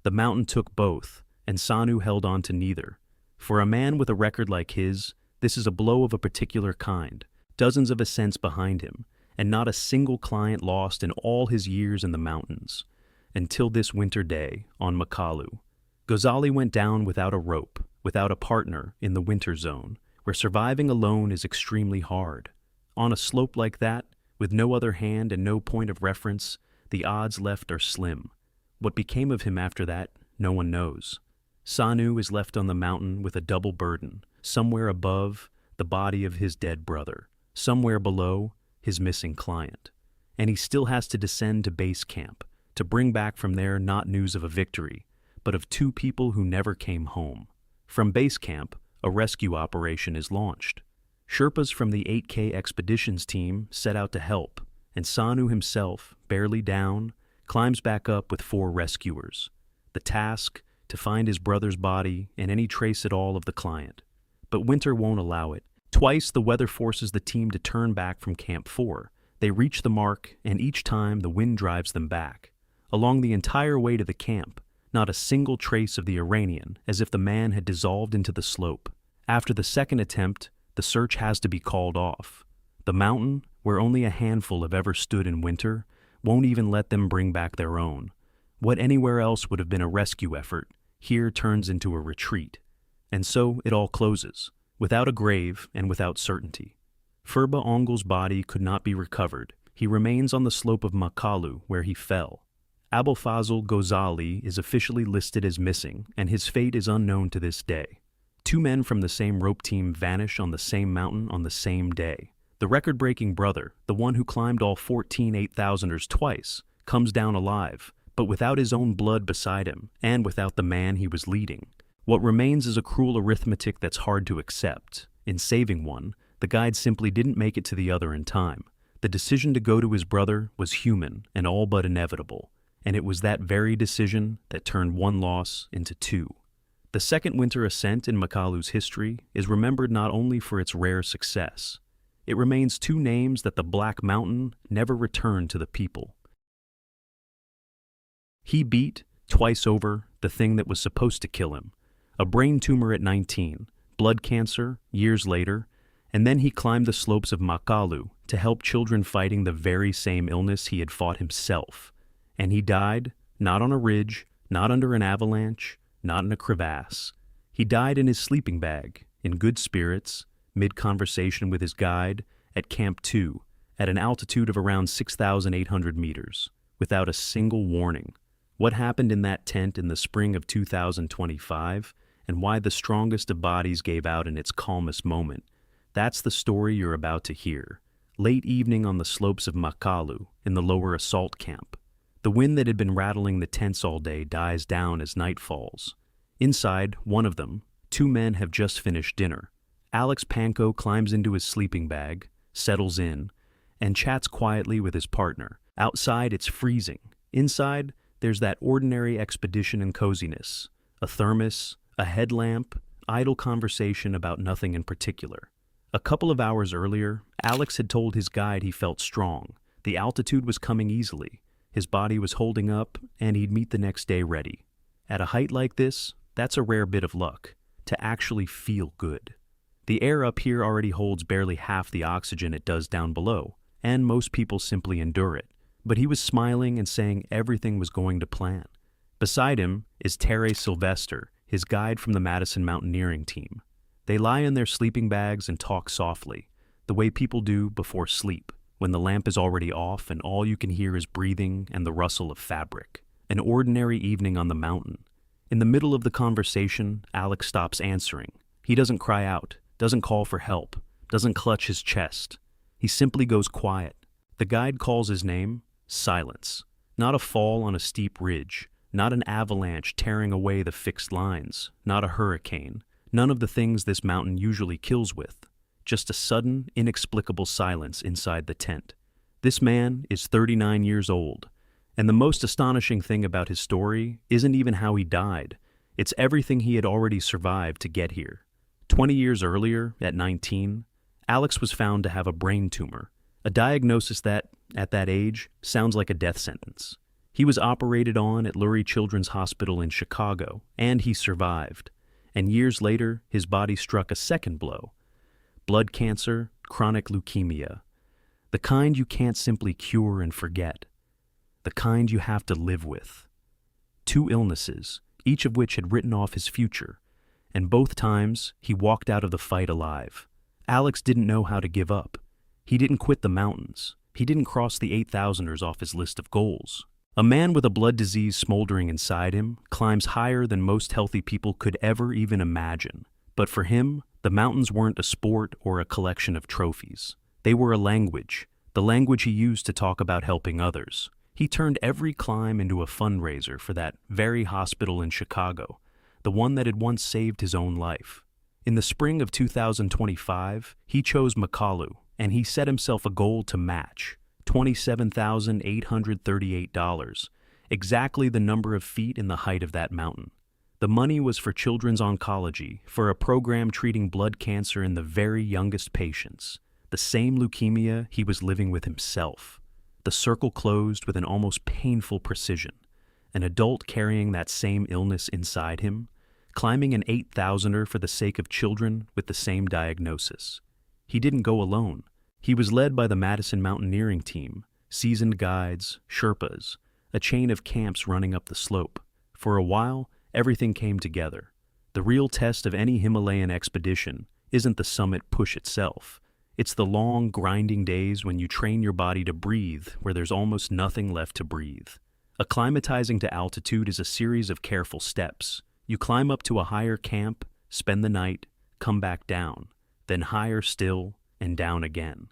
The mountain took both, and Sanu held on to neither. For a man with a record like his, this is a blow of a particular kind, dozens of ascents behind him, and not a single client lost in all his years in the mountains. Until this winter day, on Makalu. Gozali went down without a rope, without a partner, in the winter zone, where surviving alone is extremely hard. On a slope like that, with no other hand and no point of reference, the odds left are slim. What became of him after that, no one knows. Sanu is left on the mountain with a double burden, somewhere above, the body of his dead brother, somewhere below, his missing client. And he still has to descend to base camp, to bring back from there not news of a victory, but of two people who never came home. From base camp, a rescue operation is launched. Sherpas from the 8K expeditions team set out to help, and Sanu himself, barely down, climbs back up with 4 rescuers. The task, to find his brother's body and any trace at all of the client. But winter won't allow it. Twice the weather forces the team to turn back from Camp 4. They reach the mark, and each time the wind drives them back. Along the entire way to the camp, not a single trace of the Iranian, as if the man had dissolved into the slope. After the second attempt, the search has to be called off. The mountain, where only a handful have ever stood in winter, won't even let them bring back their own. What anywhere else would have been a rescue effort, here turns into a retreat. And so it all closes, without a grave and without certainty. Phurba Ongel's body could not be recovered. He remains on the slope of Makalu, where he fell. Abolfazl Gozali is officially listed as missing, and his fate is unknown to this day. 2 men from the same rope team vanish on the same mountain on the same day. The record-breaking brother, the one who climbed all 14 8,000ers twice, comes down alive, but without his own blood beside him, and without the man he was leading. What remains is a cruel arithmetic that's hard to accept. In saving one, the guide simply didn't make it to the other in time. The decision to go to his brother was human and all but inevitable, and it was that very decision that turned one loss into two. The second winter ascent in Makalu's history is remembered not only for its rare success. It remains two names that the Black Mountain never returned to the people. He beat, twice over, the thing that was supposed to kill him. A brain tumor at 19, blood cancer years later, and then he climbed the slopes of Makalu to help children fighting the very same illness he had fought himself. And he died, not on a ridge, not under an avalanche, not in a crevasse. He died in his sleeping bag, in good spirits, mid-conversation with his guide, at Camp 2, at an altitude of around 6,800 meters, without a single warning. What happened in that tent in the spring of 2025, and why the strongest of bodies gave out in its calmest moment, that's the story you're about to hear. Late evening on the slopes of Makalu, in the lower assault camp. The wind that had been rattling the tents all day dies down as night falls. Inside, one of them, two men have just finished dinner. Pancoe climbs into his sleeping bag, settles in, and chats quietly with his partner. Outside, it's freezing. Inside, there's that ordinary expedition and coziness. A thermos, a headlamp, idle conversation about nothing in particular. A couple of hours earlier, Alex had told his guide he felt strong. The altitude was coming easily. His body was holding up, and he'd meet the next day ready. At a height like this, that's a rare bit of luck, to actually feel good. The air up here already holds barely half the oxygen it does down below, and most people simply endure it. But he was smiling and saying everything was going to plan. Beside him is Terry Sylvester, his guide from the Madison Mountaineering team. They lie in their sleeping bags and talk softly, the way people do before sleep, when the lamp is already off and all you can hear is breathing and the rustle of fabric. An ordinary evening on the mountain. In the middle of the conversation, Alex stops answering. He doesn't cry out, doesn't call for help, doesn't clutch his chest. He simply goes quiet. The guide calls his name silence. Not a fall on a steep ridge, not an avalanche tearing away the fixed lines, not a hurricane, none of the things this mountain usually kills with. Just a sudden, inexplicable silence inside the tent. This man is 39 years old, and the most astonishing thing about his story isn't even how he died. It's everything he had already survived to get here. 20 years earlier, at 19, Alex was found to have a brain tumor, a diagnosis that, at that age, sounds like a death sentence. He was operated on at Lurie Children's Hospital in Chicago, and he survived. And years later, his body struck a second blow. Blood cancer, chronic leukemia. The kind you can't simply cure and forget. The kind you have to live with. Two illnesses, each of which had written off his future, and both times he walked out of the fight alive. Alex didn't know how to give up. He didn't quit the mountains. He didn't cross the 8,000ers off his list of goals. A man with a blood disease smoldering inside him climbs higher than most healthy people could ever even imagine. But for him, the mountains weren't a sport or a collection of trophies. They were a language, the language he used to talk about helping others. He turned every climb into a fundraiser for that very hospital in Chicago, the one that had once saved his own life. In the spring of 2025, he chose Makalu, and he set himself a goal to match $27,838, exactly the number of feet in the height of that mountain. The money was for children's oncology, for a program treating blood cancer in the very youngest patients, the same leukemia he was living with himself. The circle closed with an almost painful precision. An adult carrying that same illness inside him, climbing an 8,000er for the sake of children with the same diagnosis. He didn't go alone. He was led by the Madison Mountaineering team, seasoned guides, Sherpas, a chain of camps running up the slope. For a while, everything came together. The real test of any Himalayan expedition isn't the summit push itself. It's the long, grinding days when you train your body to breathe where there's almost nothing left to breathe. Acclimatizing to altitude is a series of careful steps. You climb up to a higher camp, spend the night, come back down, then higher still, and down again.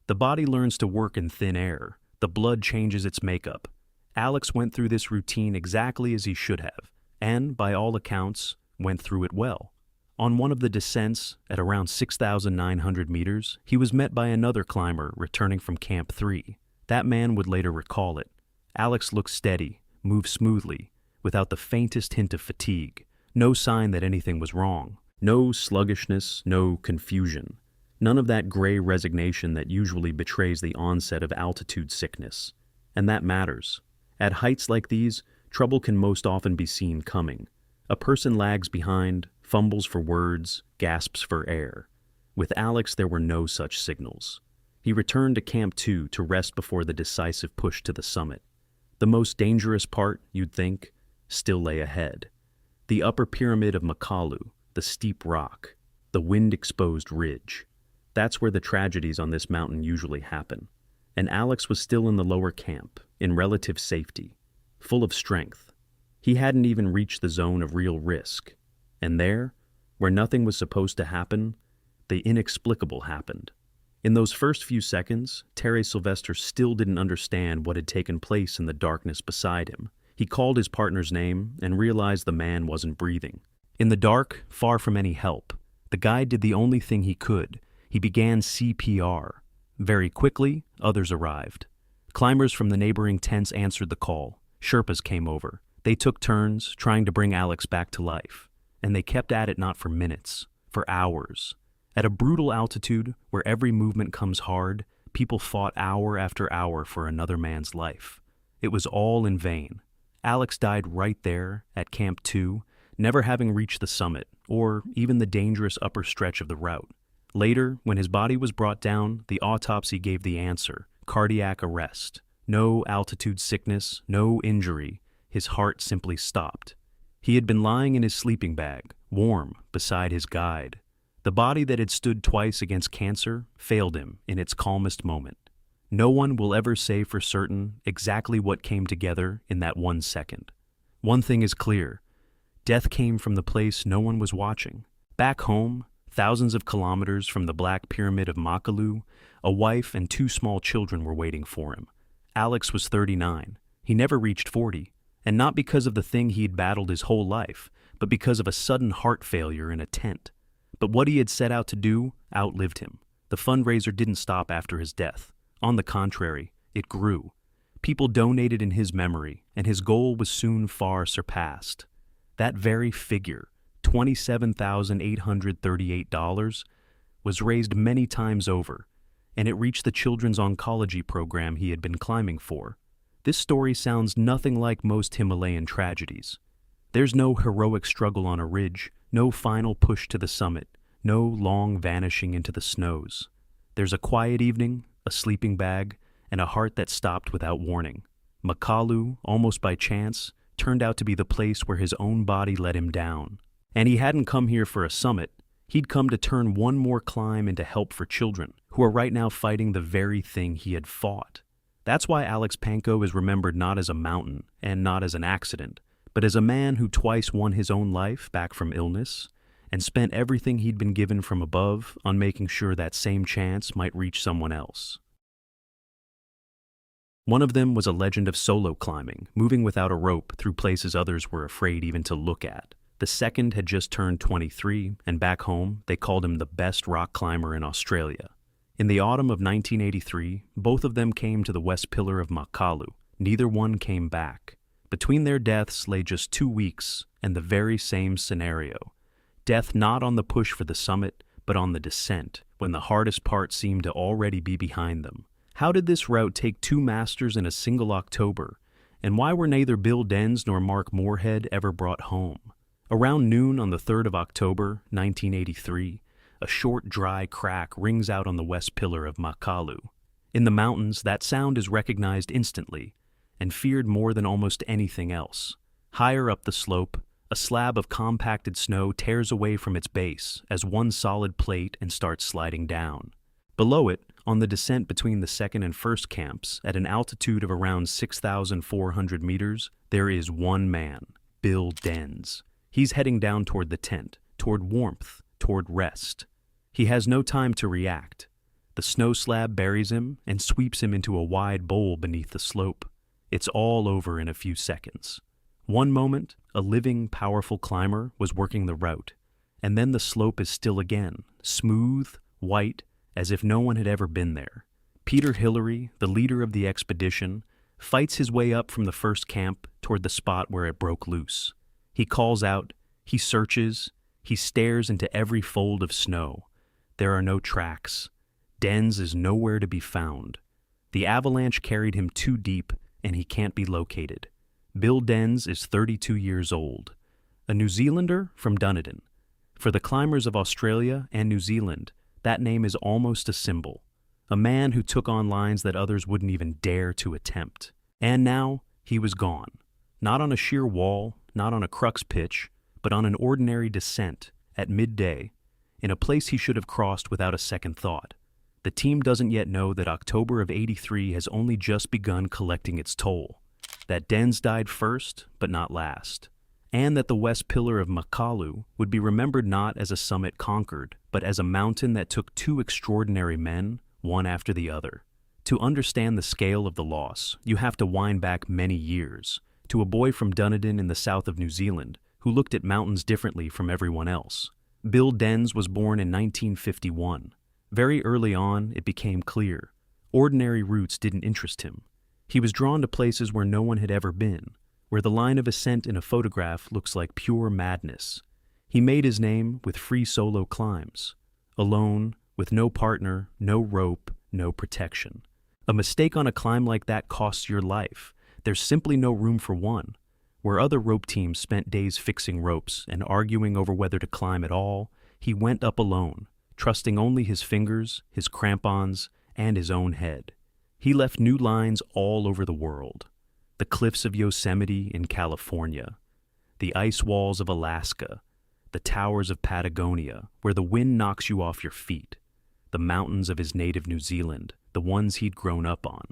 The body learns to work in thin air. The blood changes its makeup. Alex went through this routine exactly as he should have, and, by all accounts, went through it well. On one of the descents, at around 6,900 meters, he was met by another climber returning from Camp 3. That man would later recall it. Alex looked steady, moved smoothly, without the faintest hint of fatigue. No sign that anything was wrong. No sluggishness, no confusion. None of that gray resignation that usually betrays the onset of altitude sickness. And that matters. At heights like these, trouble can most often be seen coming. A person lags behind, fumbles for words, gasps for air. With Alex, there were no such signals. He returned to Camp 2 to rest before the decisive push to the summit. The most dangerous part, you'd think, still lay ahead. The upper pyramid of Makalu, the steep rock, the wind-exposed ridge. That's where the tragedies on this mountain usually happen. And Alex was still in the lower camp, in relative safety, full of strength. He hadn't even reached the zone of real risk. And there, where nothing was supposed to happen, the inexplicable happened. In those first few seconds, Terry Sylvester still didn't understand what had taken place in the darkness beside him. He called his partner's name and realized the man wasn't breathing. In the dark, far from any help, the guide did the only thing he could. He began CPR. Very quickly, others arrived. Climbers from the neighboring tents answered the call. Sherpas came over. They took turns, trying to bring Alex back to life. And they kept at it not for minutes, for hours. At a brutal altitude, where every movement comes hard, people fought hour after hour for another man's life. It was all in vain. Alex died right there, at Camp 2, never having reached the summit, or even the dangerous upper stretch of the route. Later, when his body was brought down, the autopsy gave the answer: cardiac arrest. No altitude sickness, no injury. His heart simply stopped. He had been lying in his sleeping bag, warm, beside his guide. The body that had stood twice against cancer failed him in its calmest moment. No one will ever say for certain exactly what came together in that 1 second. One thing is clear: death came from the place no one was watching. Back home, thousands of kilometers from the Black Pyramid of Makalu, a wife and 2 small children were waiting for him. Alex was 39. He never reached 40, and not because of the thing he had battled his whole life, but because of a sudden heart failure in a tent. But what he had set out to do outlived him. The fundraiser didn't stop after his death. On the contrary, it grew. People donated in his memory, and his goal was soon far surpassed. That very figure, $27,838, was raised many times over, and it reached the children's oncology program he had been climbing for. This story sounds nothing like most Himalayan tragedies. There's no heroic struggle on a ridge, no final push to the summit, no long vanishing into the snows. There's a quiet evening, a sleeping bag, and a heart that stopped without warning. Makalu, almost by chance, turned out to be the place where his own body let him down. And he hadn't come here for a summit. He'd come to turn one more climb into help for children, who are right now fighting the very thing he had fought. That's why Alex Pancoe is remembered not as a mountain, and not as an accident, but as a man who twice won his own life back from illness, and spent everything he'd been given from above on making sure that same chance might reach someone else. One of them was a legend of solo climbing, moving without a rope through places others were afraid even to look at. The second had just turned 23, and back home, they called him the best rock climber in Australia. In the autumn of 1983, both of them came to the west pillar of Makalu. Neither one came back. Between their deaths lay just 2 weeks, and the very same scenario. Death not on the push for the summit, but on the descent, when the hardest part seemed to already be behind them. How did this route take 2 masters in a single October? And why were neither Bill Denz nor Mark Moorhead ever brought home? Around noon on the 3rd of October, 1983, a short, dry crack rings out on the west pillar of Makalu. In the mountains, that sound is recognized instantly, and feared more than almost anything else. Higher up the slope, a slab of compacted snow tears away from its base as one solid plate and starts sliding down. Below it, on the descent between the second and first camps, at an altitude of around 6,400 meters, there is one man, Bill Denz. He's heading down toward the tent, toward warmth, toward rest. He has no time to react. The snow slab buries him and sweeps him into a wide bowl beneath the slope. It's all over in a few seconds. One moment, a living, powerful climber was working the route, and then the slope is still again, smooth, white, as if no one had ever been there. Peter Hillary, the leader of the expedition, fights his way up from the first camp toward the spot where it broke loose. He calls out, he searches, he stares into every fold of snow. There are no tracks. Denz is nowhere to be found. The avalanche carried him too deep, and he can't be located. Bill Denz is 32 years old, a New Zealander from Dunedin. For the climbers of Australia and New Zealand, that name is almost a symbol. A man who took on lines that others wouldn't even dare to attempt. And now, he was gone. Not on a sheer wall, not on a crux pitch, but on an ordinary descent, at midday, in a place he should have crossed without a second thought. The team doesn't yet know that October of '83 has only just begun collecting its toll, that Denz died first, but not last, and that the west pillar of Makalu would be remembered not as a summit conquered, but as a mountain that took two extraordinary men, one after the other. To understand the scale of the loss, you have to wind back many years, to a boy from Dunedin in the south of New Zealand who looked at mountains differently from everyone else. Bill Denz was born in 1951. Very early on, it became clear. Ordinary routes didn't interest him. He was drawn to places where no one had ever been, where the line of ascent in a photograph looks like pure madness. He made his name with free solo climbs, alone, with no partner, no rope, no protection. A mistake on a climb like that costs your life. There's simply no room for one. Where other rope teams spent days fixing ropes and arguing over whether to climb at all, he went up alone, trusting only his fingers, his crampons, and his own head. He left new lines all over the world. The cliffs of Yosemite in California, the ice walls of Alaska, the towers of Patagonia, where the wind knocks you off your feet, the mountains of his native New Zealand, the ones he'd grown up on.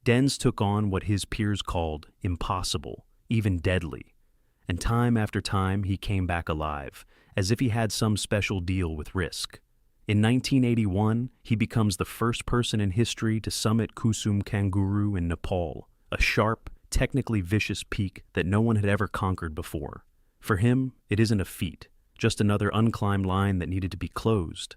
Denz took on what his peers called impossible, even deadly, and time after time he came back alive, as if he had some special deal with risk. In 1981, he becomes the first person in history to summit Kusum Kanguru in Nepal, a sharp, technically vicious peak that no one had ever conquered before. For him, it isn't a feat, just another unclimbed line that needed to be closed.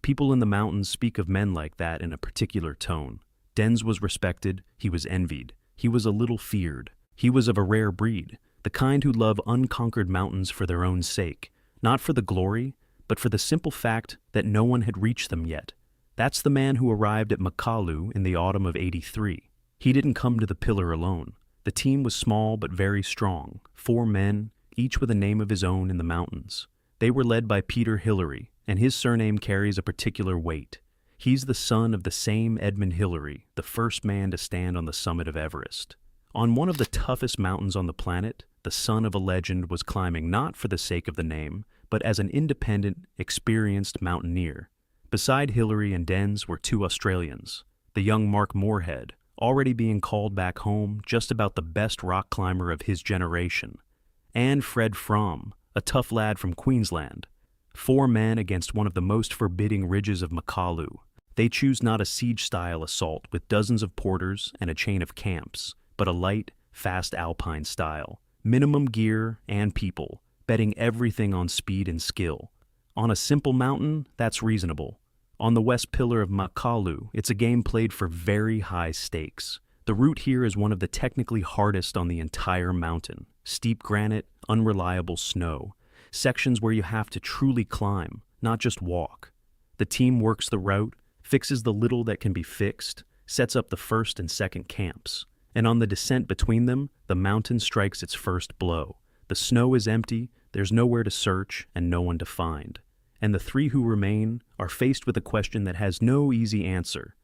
People in the mountains speak of men like that in a particular tone. Denz was respected, he was envied, he was a little feared. He was of a rare breed, the kind who love unconquered mountains for their own sake, not for the glory, but for the simple fact that no one had reached them yet. That's the man who arrived at Makalu in the autumn of '83. He didn't come to the pillar alone. The team was small but very strong, 4 men, each with a name of his own in the mountains. They were led by Peter Hillary, and his surname carries a particular weight. He's the son of the same Edmund Hillary, the first man to stand on the summit of Everest. On one of the toughest mountains on the planet, the son of a legend was climbing not for the sake of the name, but as an independent, experienced mountaineer. Beside Hillary and Denz were 2 Australians, the young Mark Moorhead, already being called back home just about the best rock climber of his generation, and Fred Fromm, a tough lad from Queensland. 4 men against one of the most forbidding ridges of Makalu. They choose not a siege-style assault with dozens of porters and a chain of camps, but a light, fast alpine style. Minimum gear and people, betting everything on speed and skill. On a simple mountain, that's reasonable. On the west pillar of Makalu, it's a game played for very high stakes. The route here is one of the technically hardest on the entire mountain. Steep granite, unreliable snow. Sections where you have to truly climb, not just walk. The team works the route, fixes the little that can be fixed, sets up the first and second camps. And on the descent between them, the mountain strikes its first blow. The snow is empty, there's nowhere to search, and no one to find. And the 3 who remain are faced with a question that has no easy answer.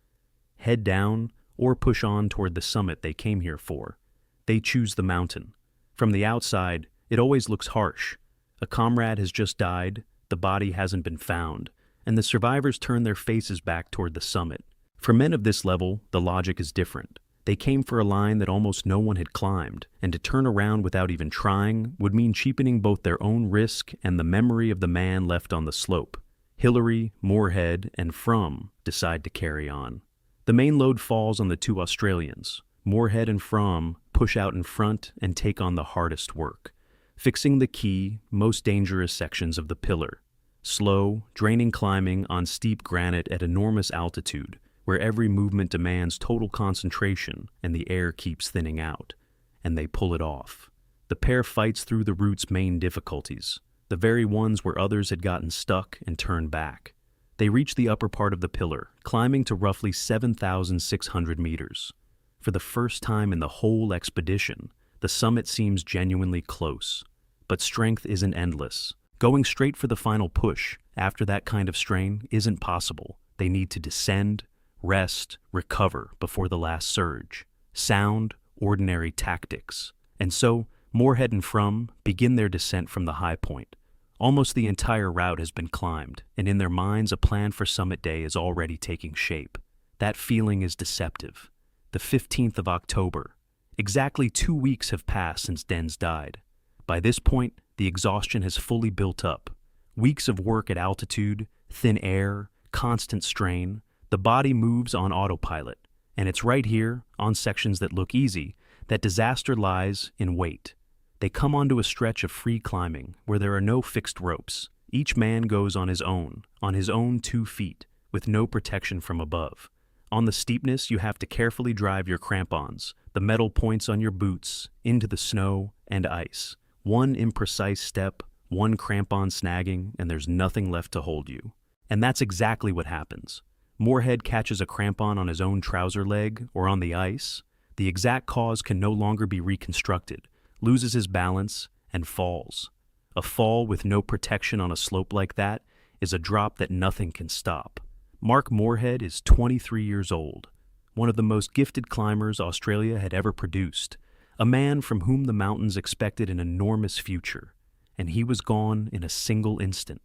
Head down, or push on toward the summit they came here for. They choose the mountain. From the outside, it always looks harsh. A comrade has just died, the body hasn't been found, and the survivors turn their faces back toward the summit. For men of this level, the logic is different. They came for a line that almost no one had climbed, and to turn around without even trying would mean cheapening both their own risk and the memory of the man left on the slope. Hillary, Moorhead, and Phurba decide to carry on. The main load falls on the two Australians. Moorhead and Phurba push out in front and take on the hardest work, fixing the key, most dangerous sections of the pillar. Slow, draining climbing on steep granite at enormous altitude, where every movement demands total concentration and the air keeps thinning out. And they pull it off. The pair fights through the route's main difficulties, the very ones where others had gotten stuck and turned back. They reach the upper part of the pillar, climbing to roughly 7,600 meters. For the first time in the whole expedition, the summit seems genuinely close. But strength isn't endless. Going straight for the final push after that kind of strain isn't possible. They need to descend, rest, recover before the last surge. Sound, ordinary tactics. And so, Moorhead and Phurba begin their descent from the high point. Almost the entire route has been climbed, and in their minds a plan for summit day is already taking shape. That feeling is deceptive. The 15th of October. Exactly 2 weeks have passed since Denz died. By this point, the exhaustion has fully built up. Weeks of work at altitude, thin air, constant strain. The body moves on autopilot, and it's right here, on sections that look easy, that disaster lies in wait. They come onto a stretch of free climbing where there are no fixed ropes. Each man goes on his own 2 feet, with no protection from above. On the steepness, you have to carefully drive your crampons, the metal points on your boots, into the snow and ice. One imprecise step, one crampon snagging, and there's nothing left to hold you. And that's exactly what happens. Moorhead catches a crampon on his own trouser leg or on the ice. The exact cause can no longer be reconstructed, loses his balance, and falls. A fall with no protection on a slope like that is a drop that nothing can stop. Mark Moorhead is 23 years old, one of the most gifted climbers Australia had ever produced, a man from whom the mountains expected an enormous future, and he was gone in a single instant,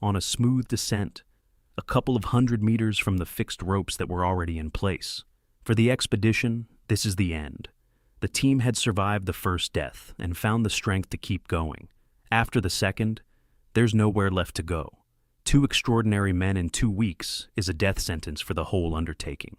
on a smooth descent, a couple of 100 meters from the fixed ropes that were already in place. For the expedition, this is the end. The team had survived the first death and found the strength to keep going. After the second, there's nowhere left to go. 2 extraordinary men in 2 weeks is a death sentence for the whole undertaking.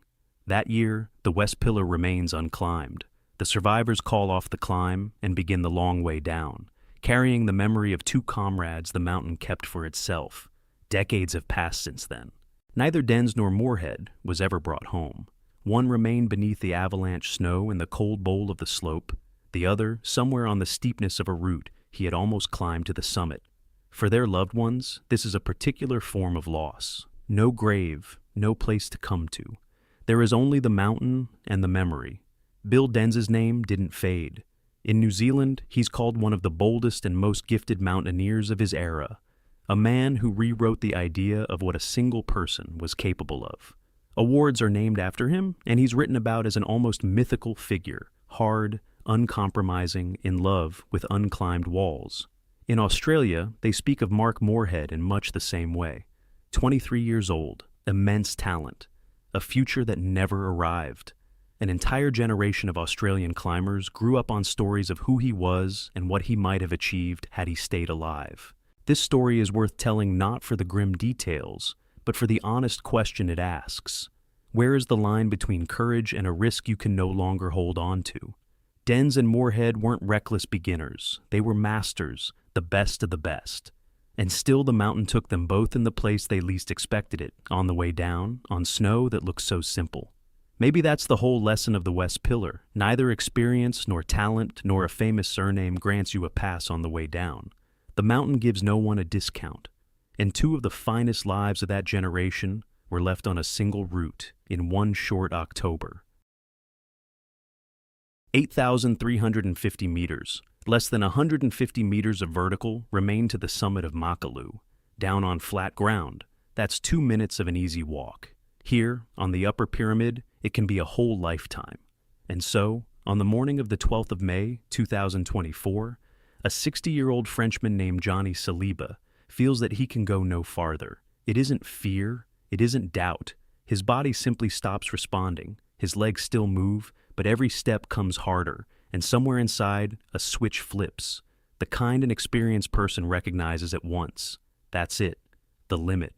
That year, the West Pillar remains unclimbed. The survivors call off the climb and begin the long way down, carrying the memory of 2 comrades the mountain kept for itself. Decades have passed since then. Neither Denz nor Moorhead was ever brought home. One remained beneath the avalanche snow in the cold bowl of the slope, the other somewhere on the steepness of a route he had almost climbed to the summit. For their loved ones, this is a particular form of loss. No grave, no place to come to. There is only the mountain and the memory. Bill Denz's name didn't fade. In New Zealand, he's called one of the boldest and most gifted mountaineers of his era, a man who rewrote the idea of what a single person was capable of. Awards are named after him, and he's written about as an almost mythical figure, hard, uncompromising, in love with unclimbed walls. In Australia, they speak of Mark Moorhead in much the same way. 23 years old, immense talent, a future that never arrived. An entire generation of Australian climbers grew up on stories of who he was and what he might have achieved had he stayed alive. This story is worth telling not for the grim details, but for the honest question it asks. Where is the line between courage and a risk you can no longer hold on to? Denz and Moorhead weren't reckless beginners. They were masters, the best of the best. And still the mountain took them both in the place they least expected it, on the way down, on snow that looked so simple. Maybe that's the whole lesson of the West Pillar. Neither experience, nor talent, nor a famous surname grants you a pass on the way down. The mountain gives no one a discount. And 2 of the finest lives of that generation were left on a single route in one short October. 8,350 meters, less than 150 meters of vertical, remain to the summit of Makalu. Down on flat ground, that's 2 minutes of an easy walk. Here, on the upper pyramid, it can be a whole lifetime. And so, on the morning of the 12th of May, 2024, a 60-year-old Frenchman named Johnny Saliba feels that he can go no farther. It isn't fear, it isn't doubt. His body simply stops responding. His legs still move, but every step comes harder, and somewhere inside, a switch flips. The kind an experienced person recognizes at once. That's it, the limit.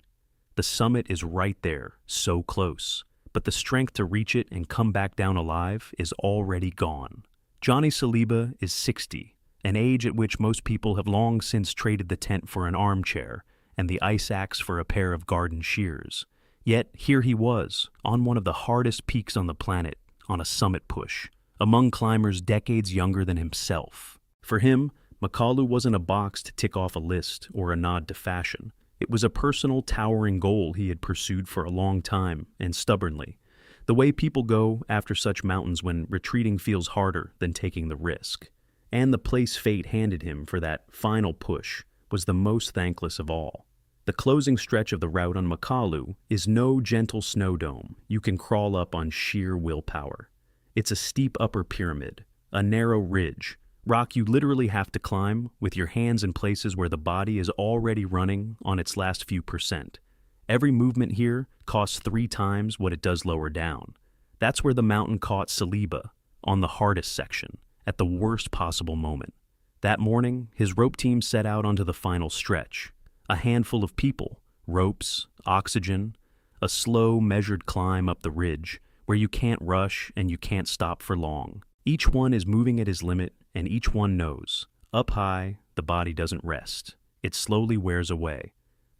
The summit is right there, so close. But the strength to reach it and come back down alive is already gone. Johnny Saliba is 60, an age at which most people have long since traded the tent for an armchair and the ice axe for a pair of garden shears. Yet here he was, on one of the hardest peaks on the planet, on a summit push, among climbers decades younger than himself. For him, Makalu wasn't a box to tick off a list or a nod to fashion. It was a personal, towering goal he had pursued for a long time, and stubbornly. The way people go after such mountains when retreating feels harder than taking the risk. And the place fate handed him for that final push was the most thankless of all. The closing stretch of the route on Makalu is no gentle snow dome you can crawl up on sheer willpower. It's a steep upper pyramid, a narrow ridge, rock you literally have to climb with your hands in places where the body is already running on its last few percent. Every movement here costs 3 times what it does lower down. That's where the mountain caught Saliba, on the hardest section, at the worst possible moment. That morning, his rope team set out onto the final stretch. A handful of people, ropes, oxygen, a slow, measured climb up the ridge where you can't rush and you can't stop for long. Each one is moving at his limit, and each one knows, up high, the body doesn't rest. It slowly wears away.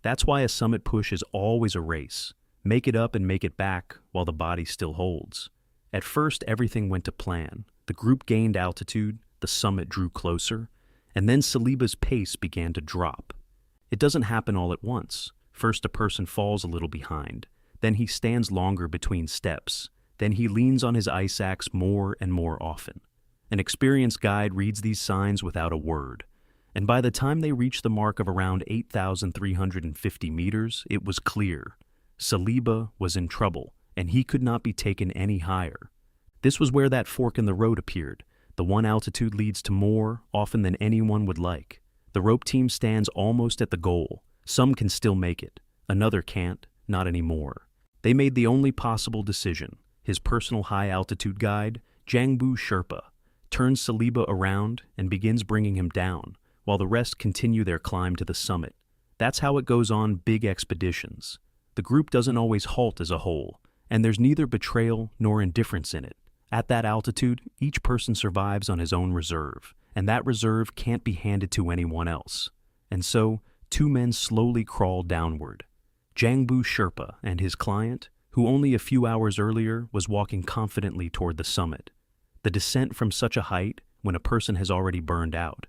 That's why a summit push is always a race. Make it up and make it back while the body still holds. At first, everything went to plan. The group gained altitude, the summit drew closer, and then Saliba's pace began to drop. It doesn't happen all at once. First, a person falls a little behind. Then he stands longer between steps. Then he leans on his ice axe more and more often. An experienced guide reads these signs without a word. And by the time they reached the mark of around 8,350 meters, it was clear. Saliba was in trouble, and he could not be taken any higher. This was where that fork in the road appeared. The one altitude leads to more, often than anyone would like. The rope team stands almost at the goal. Some can still make it. Another can't, not anymore. They made the only possible decision. His personal high-altitude guide, Jean-Christophe Sherpa, turns Saliba around and begins bringing him down, while the rest continue their climb to the summit. That's how it goes on big expeditions. The group doesn't always halt as a whole, and there's neither betrayal nor indifference in it. At that altitude, each person survives on his own reserve, and that reserve can't be handed to anyone else. And so, 2 men slowly crawl downward. Jean-Christophe Sherpa and his client, who only a few hours earlier was walking confidently toward the summit. The descent from such a height, when a person has already burned out,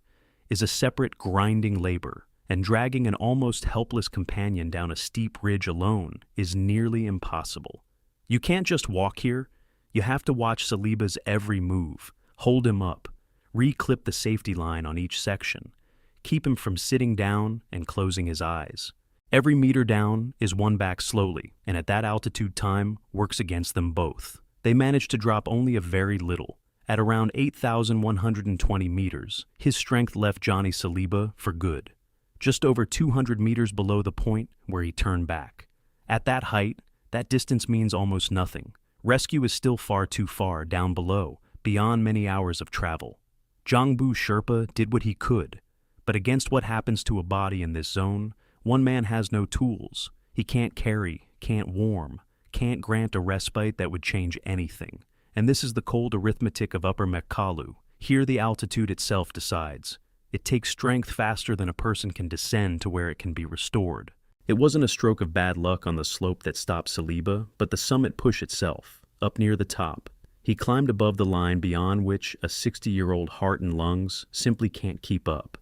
is a separate grinding labor, and dragging an almost helpless companion down a steep ridge alone is nearly impossible. You can't just walk here. You have to watch Saliba's every move, hold him up, re-clip the safety line on each section, keep him from sitting down and closing his eyes. Every meter down is one back slowly, and at that altitude time works against them both. They manage to drop only a very little. At around 8,120 meters, his strength left Johnny Saliba for good, just over 200 meters below the point where he turned back. At that height, that distance means almost nothing. Rescue is still far too far down below, beyond many hours of travel. Jean-Christophe Sherpa did what he could, but against what happens to a body in this zone, one man has no tools. He can't carry, can't warm, can't grant a respite that would change anything. And this is the cold arithmetic of Upper Makalu. Here the altitude itself decides. It takes strength faster than a person can descend to where it can be restored. It wasn't a stroke of bad luck on the slope that stopped Saliba, but the summit push itself, up near the top. He climbed above the line beyond which a 60-year-old heart and lungs simply can't keep up,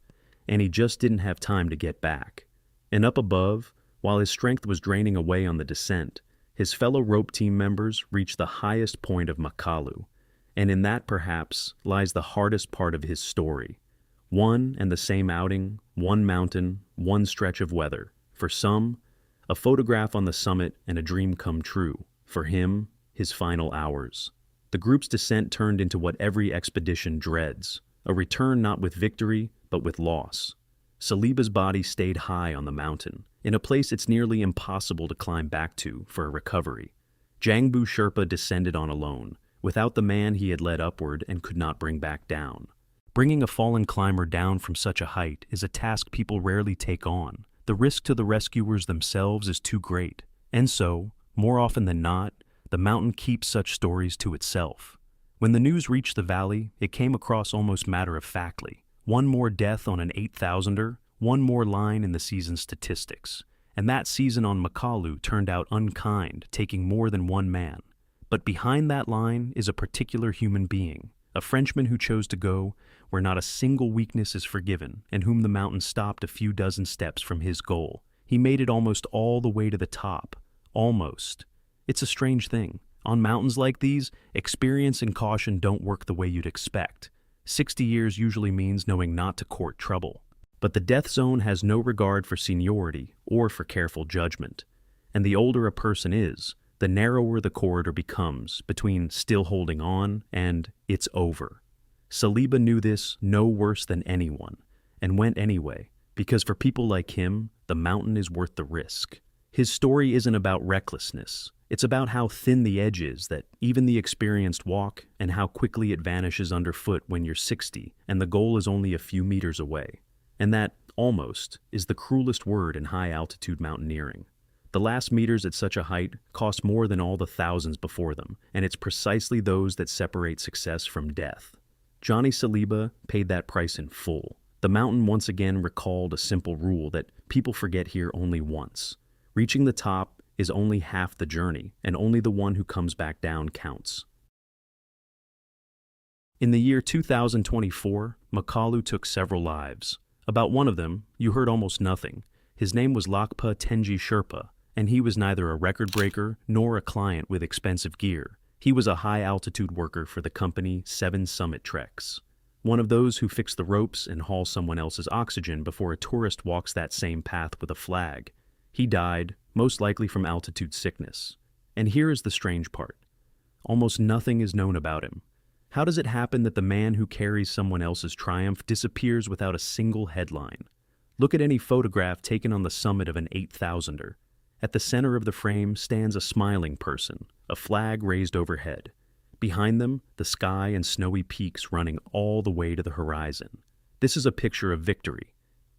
and he just didn't have time to get back. And up above, while his strength was draining away on the descent, his fellow rope team members reached the highest point of Makalu, and in that perhaps lies the hardest part of his story. One and the same outing, one mountain, one stretch of weather. For some, a photograph on the summit and a dream come true. For him, his final hours. The group's descent turned into what every expedition dreads, a return not with victory, but with loss. Saliba's body stayed high on the mountain, in a place it's nearly impossible to climb back to for a recovery. Jean-Christophe Sherpa descended on alone, without the man he had led upward and could not bring back down. Bringing a fallen climber down from such a height is a task people rarely take on. the risk to the rescuers themselves is too great. And so, more often than not, the mountain keeps such stories to itself. When the news reached the valley, it came across almost matter-of-factly. One more death on an 8,000er, one more line in the season's statistics. And that season on Makalu turned out unkind, taking more than one man. But behind that line is a particular human being, a Frenchman who chose to go where not a single weakness is forgiven, and whom the mountain stopped a few dozen steps from his goal. He made it almost all the way to the top. Almost. It's a strange thing. On mountains like these, experience and caution don't work the way you'd expect. 60 years usually means knowing not to court trouble. But the death zone has no regard for seniority or for careful judgment. And the older a person is, the narrower the corridor becomes between still holding on and it's over. Saliba knew this no worse than anyone, and went anyway, because for people like him, the mountain is worth the risk. His story isn't about recklessness. It's about how thin the edge is that even the experienced walk, and how quickly it vanishes underfoot when you're 60 and the goal is only a few meters away. And that, almost, is the cruelest word in high-altitude mountaineering. The last meters at such a height cost more than all the thousands before them, and it's precisely those that separate success from death. Johnny Saliba paid that price in full. The mountain once again recalled a simple rule that people forget here only once. Reaching the top is only half the journey, and only the one who comes back down counts. In the year 2024, Makalu took several lives. About one of them, you heard almost nothing. His name was Lakpa Tenji Sherpa, and he was neither a record breaker nor a client with expensive gear. He was a high-altitude worker for the company 7 Summit Treks. One of those who fix the ropes and haul someone else's oxygen before a tourist walks that same path with a flag. He died, most likely from altitude sickness. And here is the strange part. Almost nothing is known about him. How does it happen that the man who carries someone else's triumph disappears without a single headline? Look at any photograph taken on the summit of an 8,000er. At the center of the frame stands a smiling person, a flag raised overhead. Behind them, the sky and snowy peaks running all the way to the horizon. This is a picture of victory,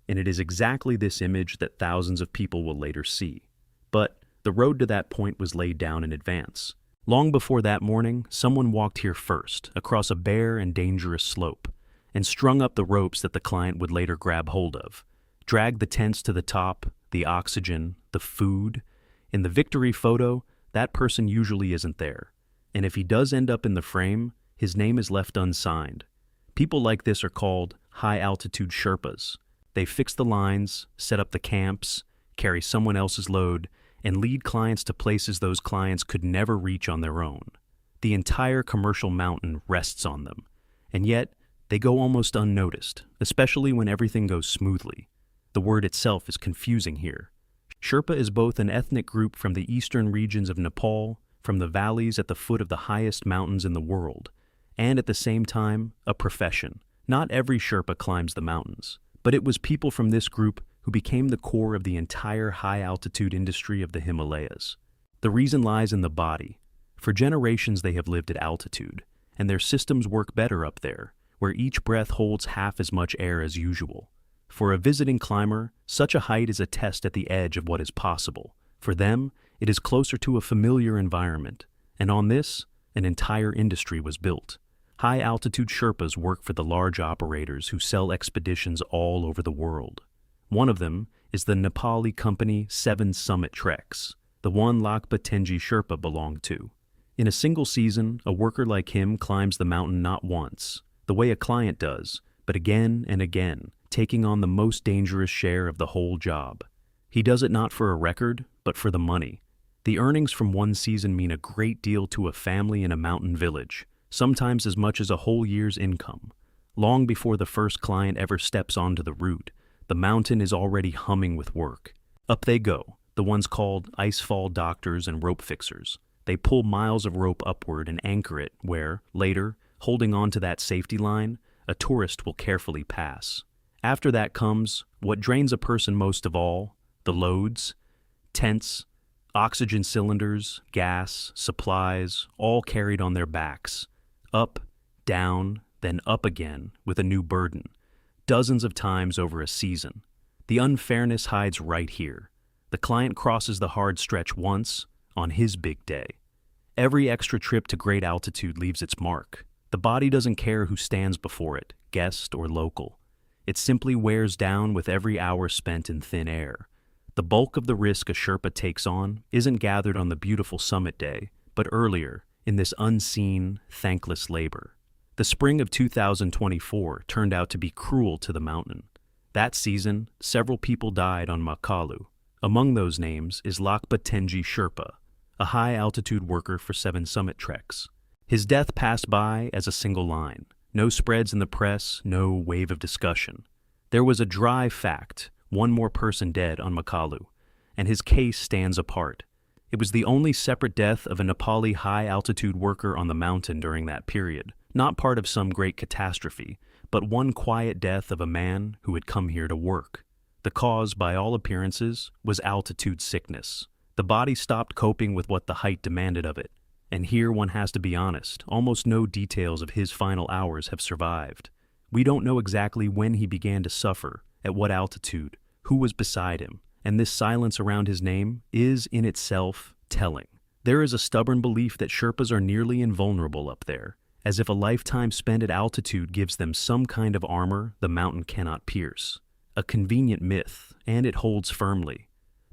and it is exactly this image that thousands of people will later see. But the road to that point was laid down in advance. Long before that morning, someone walked here first, across a bare and dangerous slope, and strung up the ropes that the client would later grab hold of, dragged the tents to the top, the oxygen, the food. In the victory photo, that person usually isn't there. And if he does end up in the frame, his name is left unsigned. People like this are called high-altitude Sherpas. They fix the lines, set up the camps, carry someone else's load, and lead clients to places those clients could never reach on their own. The entire commercial mountain rests on them, and yet they go almost unnoticed, especially when everything goes smoothly. The word itself is confusing here. Sherpa is both an ethnic group from the eastern regions of Nepal, from the valleys at the foot of the highest mountains in the world, and at the same time, a profession. Not every Sherpa climbs the mountains, but it was people from this group who became the core of the entire high-altitude industry of the Himalayas. The reason lies in the body. For generations they have lived at altitude, and their systems work better up there, where each breath holds half as much air as usual. For a visiting climber, such a height is a test at the edge of what is possible. For them, it is closer to a familiar environment, and on this, an entire industry was built. High-altitude Sherpas work for the large operators who sell expeditions all over the world. One of them is the Nepali company 7 Summit Treks, the one Lakpa Tenji Sherpa belonged to. In a single season, a worker like him climbs the mountain not once, the way a client does, but again and again, taking on the most dangerous share of the whole job. He does it not for a record, but for the money. The earnings from one season mean a great deal to a family in a mountain village, sometimes as much as a whole year's income. Long before the first client ever steps onto the route, the mountain is already humming with work. Up they go, the ones called icefall doctors and rope fixers. They pull miles of rope upward and anchor it where, later, holding on to that safety line, a tourist will carefully pass. After that comes what drains a person most of all, the loads, tents, oxygen cylinders, gas, supplies, all carried on their backs. Up, down, then up again with a new burden, dozens of times over a season. The unfairness hides right here. The client crosses the hard stretch once, on his big day. Every extra trip to great altitude leaves its mark. The body doesn't care who stands before it, guest or local. It simply wears down with every hour spent in thin air. The bulk of the risk a Sherpa takes on isn't gathered on the beautiful summit day, but earlier, in this unseen, thankless labor. The spring of 2024 turned out to be cruel to the mountain. That season, several people died on Makalu. Among those names is Lakpa Tenji Sherpa, a high-altitude worker for 7 summit treks. His death passed by as a single line. No spreads in the press, no wave of discussion. There was a dry fact, one more person dead on Makalu, and his case stands apart. It was the only separate death of a Nepali high-altitude worker on the mountain during that period, not part of some great catastrophe, but one quiet death of a man who had come here to work. The cause, by all appearances, was altitude sickness. The body stopped coping with what the height demanded of it. And here one has to be honest, almost no details of his final hours have survived. We don't know exactly when he began to suffer, at what altitude, who was beside him, and this silence around his name is, in itself, telling. There is a stubborn belief that Sherpas are nearly invulnerable up there, as if a lifetime spent at altitude gives them some kind of armor the mountain cannot pierce. A convenient myth, and it holds firmly.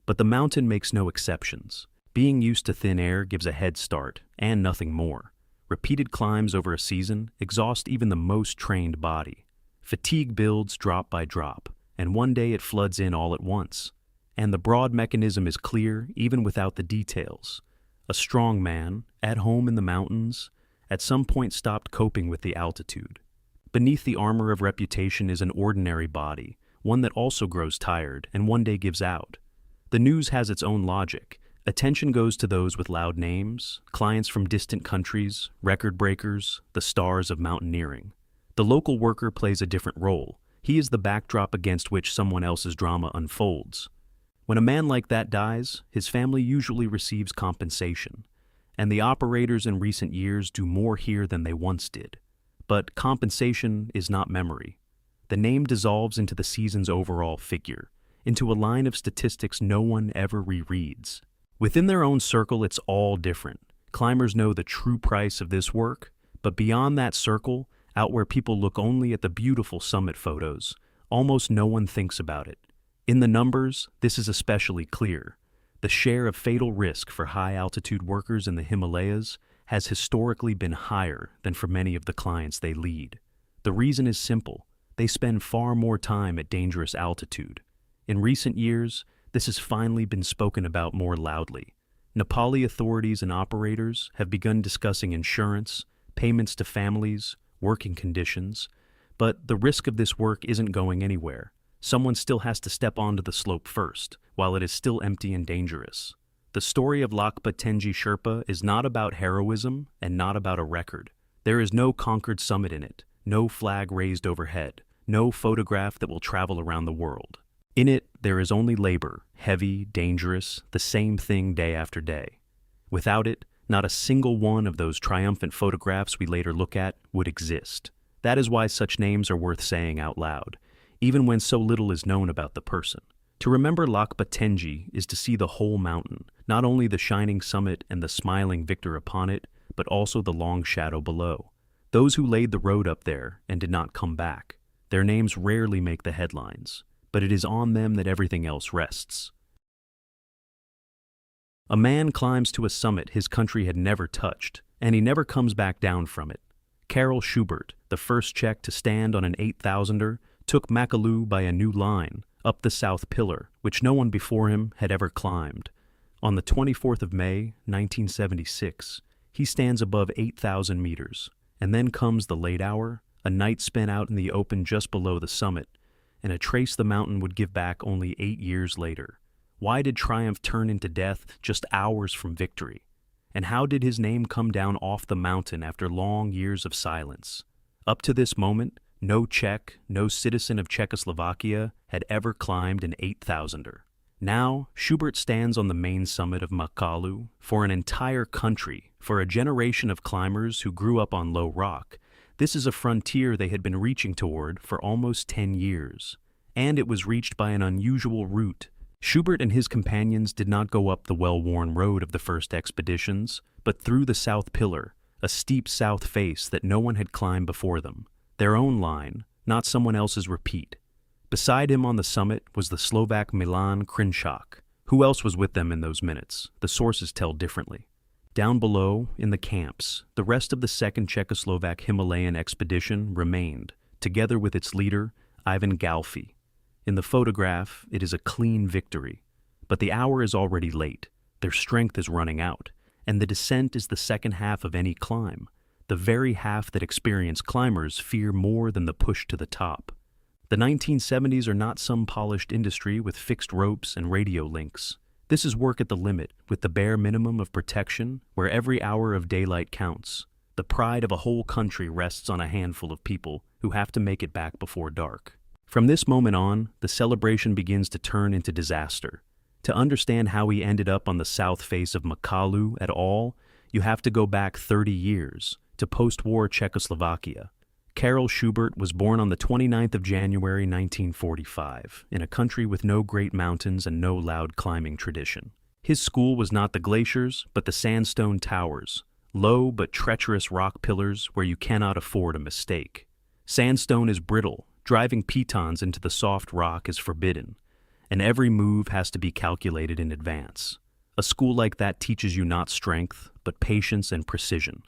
But the mountain makes no exceptions. Being used to thin air gives a head start, and nothing more. Repeated climbs over a season exhaust even the most trained body. Fatigue builds drop by drop, and one day it floods in all at once. And the broad mechanism is clear even without the details. A strong man, at home in the mountains, at some point stopped coping with the altitude. Beneath the armor of reputation is an ordinary body, one that also grows tired and one day gives out. The news has its own logic. Attention goes to those with loud names, clients from distant countries, record breakers, the stars of mountaineering. The local worker plays a different role. He is the backdrop against which someone else's drama unfolds. When a man like that dies, his family usually receives compensation, and the operators in recent years do more here than they once did. But compensation is not memory. The name dissolves into the season's overall figure, into a line of statistics no one ever rereads. Within their own circle, it's all different. Climbers know the true price of this work, but beyond that circle, out where people look only at the beautiful summit photos, almost no one thinks about it. In the numbers, this is especially clear. The share of fatal risk for high-altitude workers in the Himalayas has historically been higher than for many of the clients they lead. The reason is simple. They spend far more time at dangerous altitude. In recent years, this has finally been spoken about more loudly. Nepali authorities and operators have begun discussing insurance, payments to families, working conditions, but the risk of this work isn't going anywhere. Someone still has to step onto the slope first, while it is still empty and dangerous. The story of Lakpa Tenji Sherpa is not about heroism and not about a record. There is no conquered summit in it, no flag raised overhead, no photograph that will travel around the world. In it, there is only labor, heavy, dangerous, the same thing day after day. Without it, not a single one of those triumphant photographs we later look at would exist. That is why such names are worth saying out loud, even when so little is known about the person. To remember Lakpa Tenji is to see the whole mountain, not only the shining summit and the smiling victor upon it, but also the long shadow below. Those who laid the road up there and did not come back. Their names rarely make the headlines, but it is on them that everything else rests. A man climbs to a summit his country had never touched, and he never comes back down from it. Karel Schubert, the first Czech to stand on an 8,000er, took Makalu by a new line, up the South Pillar, which no one before him had ever climbed. On the 24th of May, 1976, he stands above 8,000 meters, and then comes the late hour, a night spent out in the open just below the summit, and a trace the mountain would give back only 8 years later. Why did triumph turn into death just hours from victory? And how did his name come down off the mountain after long years of silence? Up to this moment, no Czech, no citizen of Czechoslovakia had ever climbed an 8,000er. Now, Schubert stands on the main summit of Makalu for an entire country, for a generation of climbers who grew up on low rock. This is a frontier they had been reaching toward for almost 10 years. and it was reached by an unusual route. Schubert and his companions did not go up the well-worn road of the first expeditions, but through the South Pillar, a steep south face that no one had climbed before them. Their own line, not someone else's repeat. Beside him on the summit was the Slovak Milan Krinchak. Who else was with them in those minutes? The sources tell differently. Down below, in the camps, the rest of the second Czechoslovak Himalayan expedition remained, together with its leader, Ivan Galfi. In the photograph, it is a clean victory. But the hour is already late, their strength is running out, and the descent is the second half of any climb, the very half that experienced climbers fear more than the push to the top. The 1970s are not some polished industry with fixed ropes and radio links. This is work at the limit, with the bare minimum of protection, where every hour of daylight counts. The pride of a whole country rests on a handful of people who have to make it back before dark. From this moment on, the celebration begins to turn into disaster. To understand how he ended up on the south face of Makalu at all, you have to go back 30 years, to post-war Czechoslovakia. Karel Schubert was born on the 29th of January 1945, in a country with no great mountains and no loud climbing tradition. His school was not the glaciers, but the sandstone towers, low but treacherous rock pillars where you cannot afford a mistake. Sandstone is brittle, driving pitons into the soft rock is forbidden, and every move has to be calculated in advance. A school like that teaches you not strength, but patience and precision.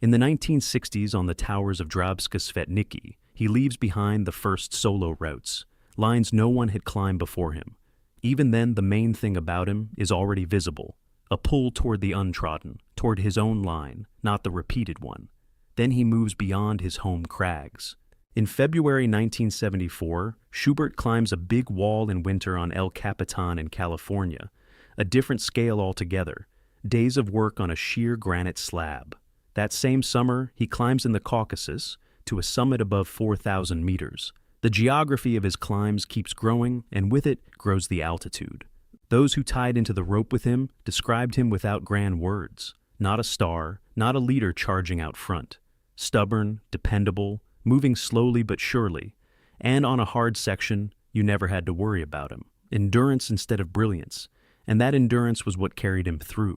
In the 1960s, on the towers of Kounický, he leaves behind the first solo routes, lines no one had climbed before him. Even then, the main thing about him is already visible, a pull toward the untrodden, toward his own line, not the repeated one. Then he moves beyond his home crags. In February 1974, Schubert climbs a big wall in winter on El Capitan in California, a different scale altogether, days of work on a sheer granite slab. That same summer, he climbs in the Caucasus to a summit above 4,000 meters. The geography of his climbs keeps growing, and with it grows the altitude. Those who tied into the rope with him described him without grand words. Not a star, not a leader charging out front. Stubborn, dependable, moving slowly but surely, and on a hard section, you never had to worry about him. Endurance instead of brilliance, and that endurance was what carried him through.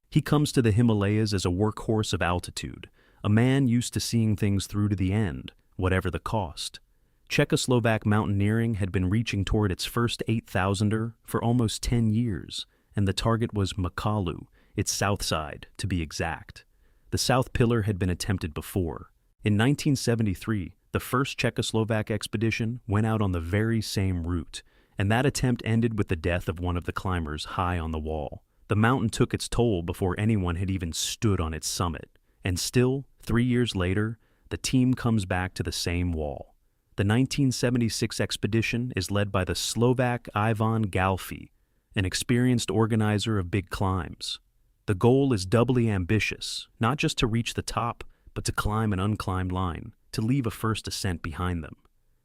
He comes to the Himalayas as a workhorse of altitude, a man used to seeing things through to the end, whatever the cost. Czechoslovak mountaineering had been reaching toward its first 8,000er for almost 10 years, and the target was Makalu, its south side, to be exact. The South Pillar had been attempted before. In 1973, the first Czechoslovak expedition went out on the very same route, and that attempt ended with the death of one of the climbers high on the wall. The mountain took its toll before anyone had even stood on its summit, and still, 3 years later, the team comes back to the same wall. The 1976 expedition is led by the Slovak Ivan Galfi, an experienced organizer of big climbs. The goal is doubly ambitious, not just to reach the top, but to climb an unclimbed line, to leave a first ascent behind them.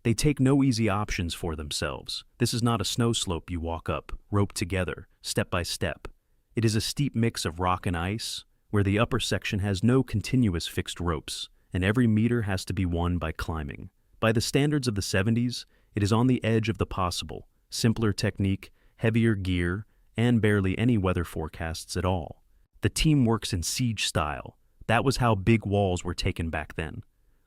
They take no easy options for themselves. This is not a snow slope you walk up, roped together, step by step. It is a steep mix of rock and ice, where the upper section has no continuous fixed ropes, and every meter has to be won by climbing. By the standards of the 70s, it is on the edge of the possible, simpler technique, heavier gear, and barely any weather forecasts at all. The team works in siege style. That was how big walls were taken back then.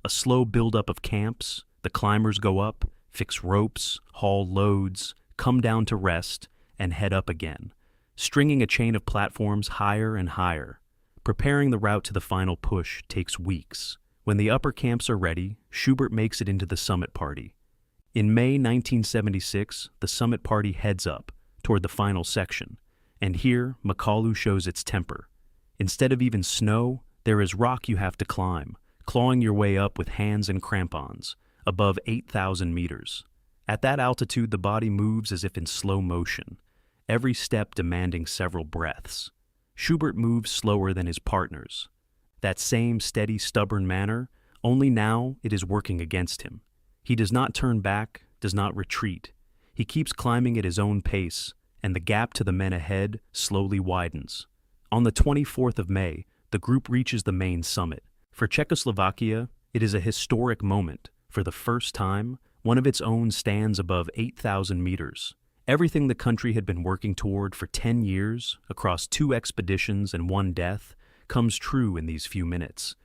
A slow buildup of camps, the climbers go up, fix ropes, haul loads, come down to rest, and head up again, stringing a chain of platforms higher and higher. Preparing the route to the final push takes weeks. When the upper camps are ready, Schubert makes it into the summit party. In May 1976, the summit party heads up toward the final section, and here Makalu shows its temper. Instead of even snow, there is rock you have to climb, clawing your way up with hands and crampons, above 8,000 meters. At that altitude, the body moves as if in slow motion, every step demanding several breaths. Schubert moves slower than his partners. That same steady, stubborn manner, only now it is working against him. He does not turn back, does not retreat. He keeps climbing at his own pace, and the gap to the men ahead slowly widens. On the 24th of May, the group reaches the main summit. For Czechoslovakia, it is a historic moment. For the first time, One of its own stands above 8,000 meters. Everything the country had been working toward for 10 years, across 2 expeditions and 1 death, comes true in these few minutes.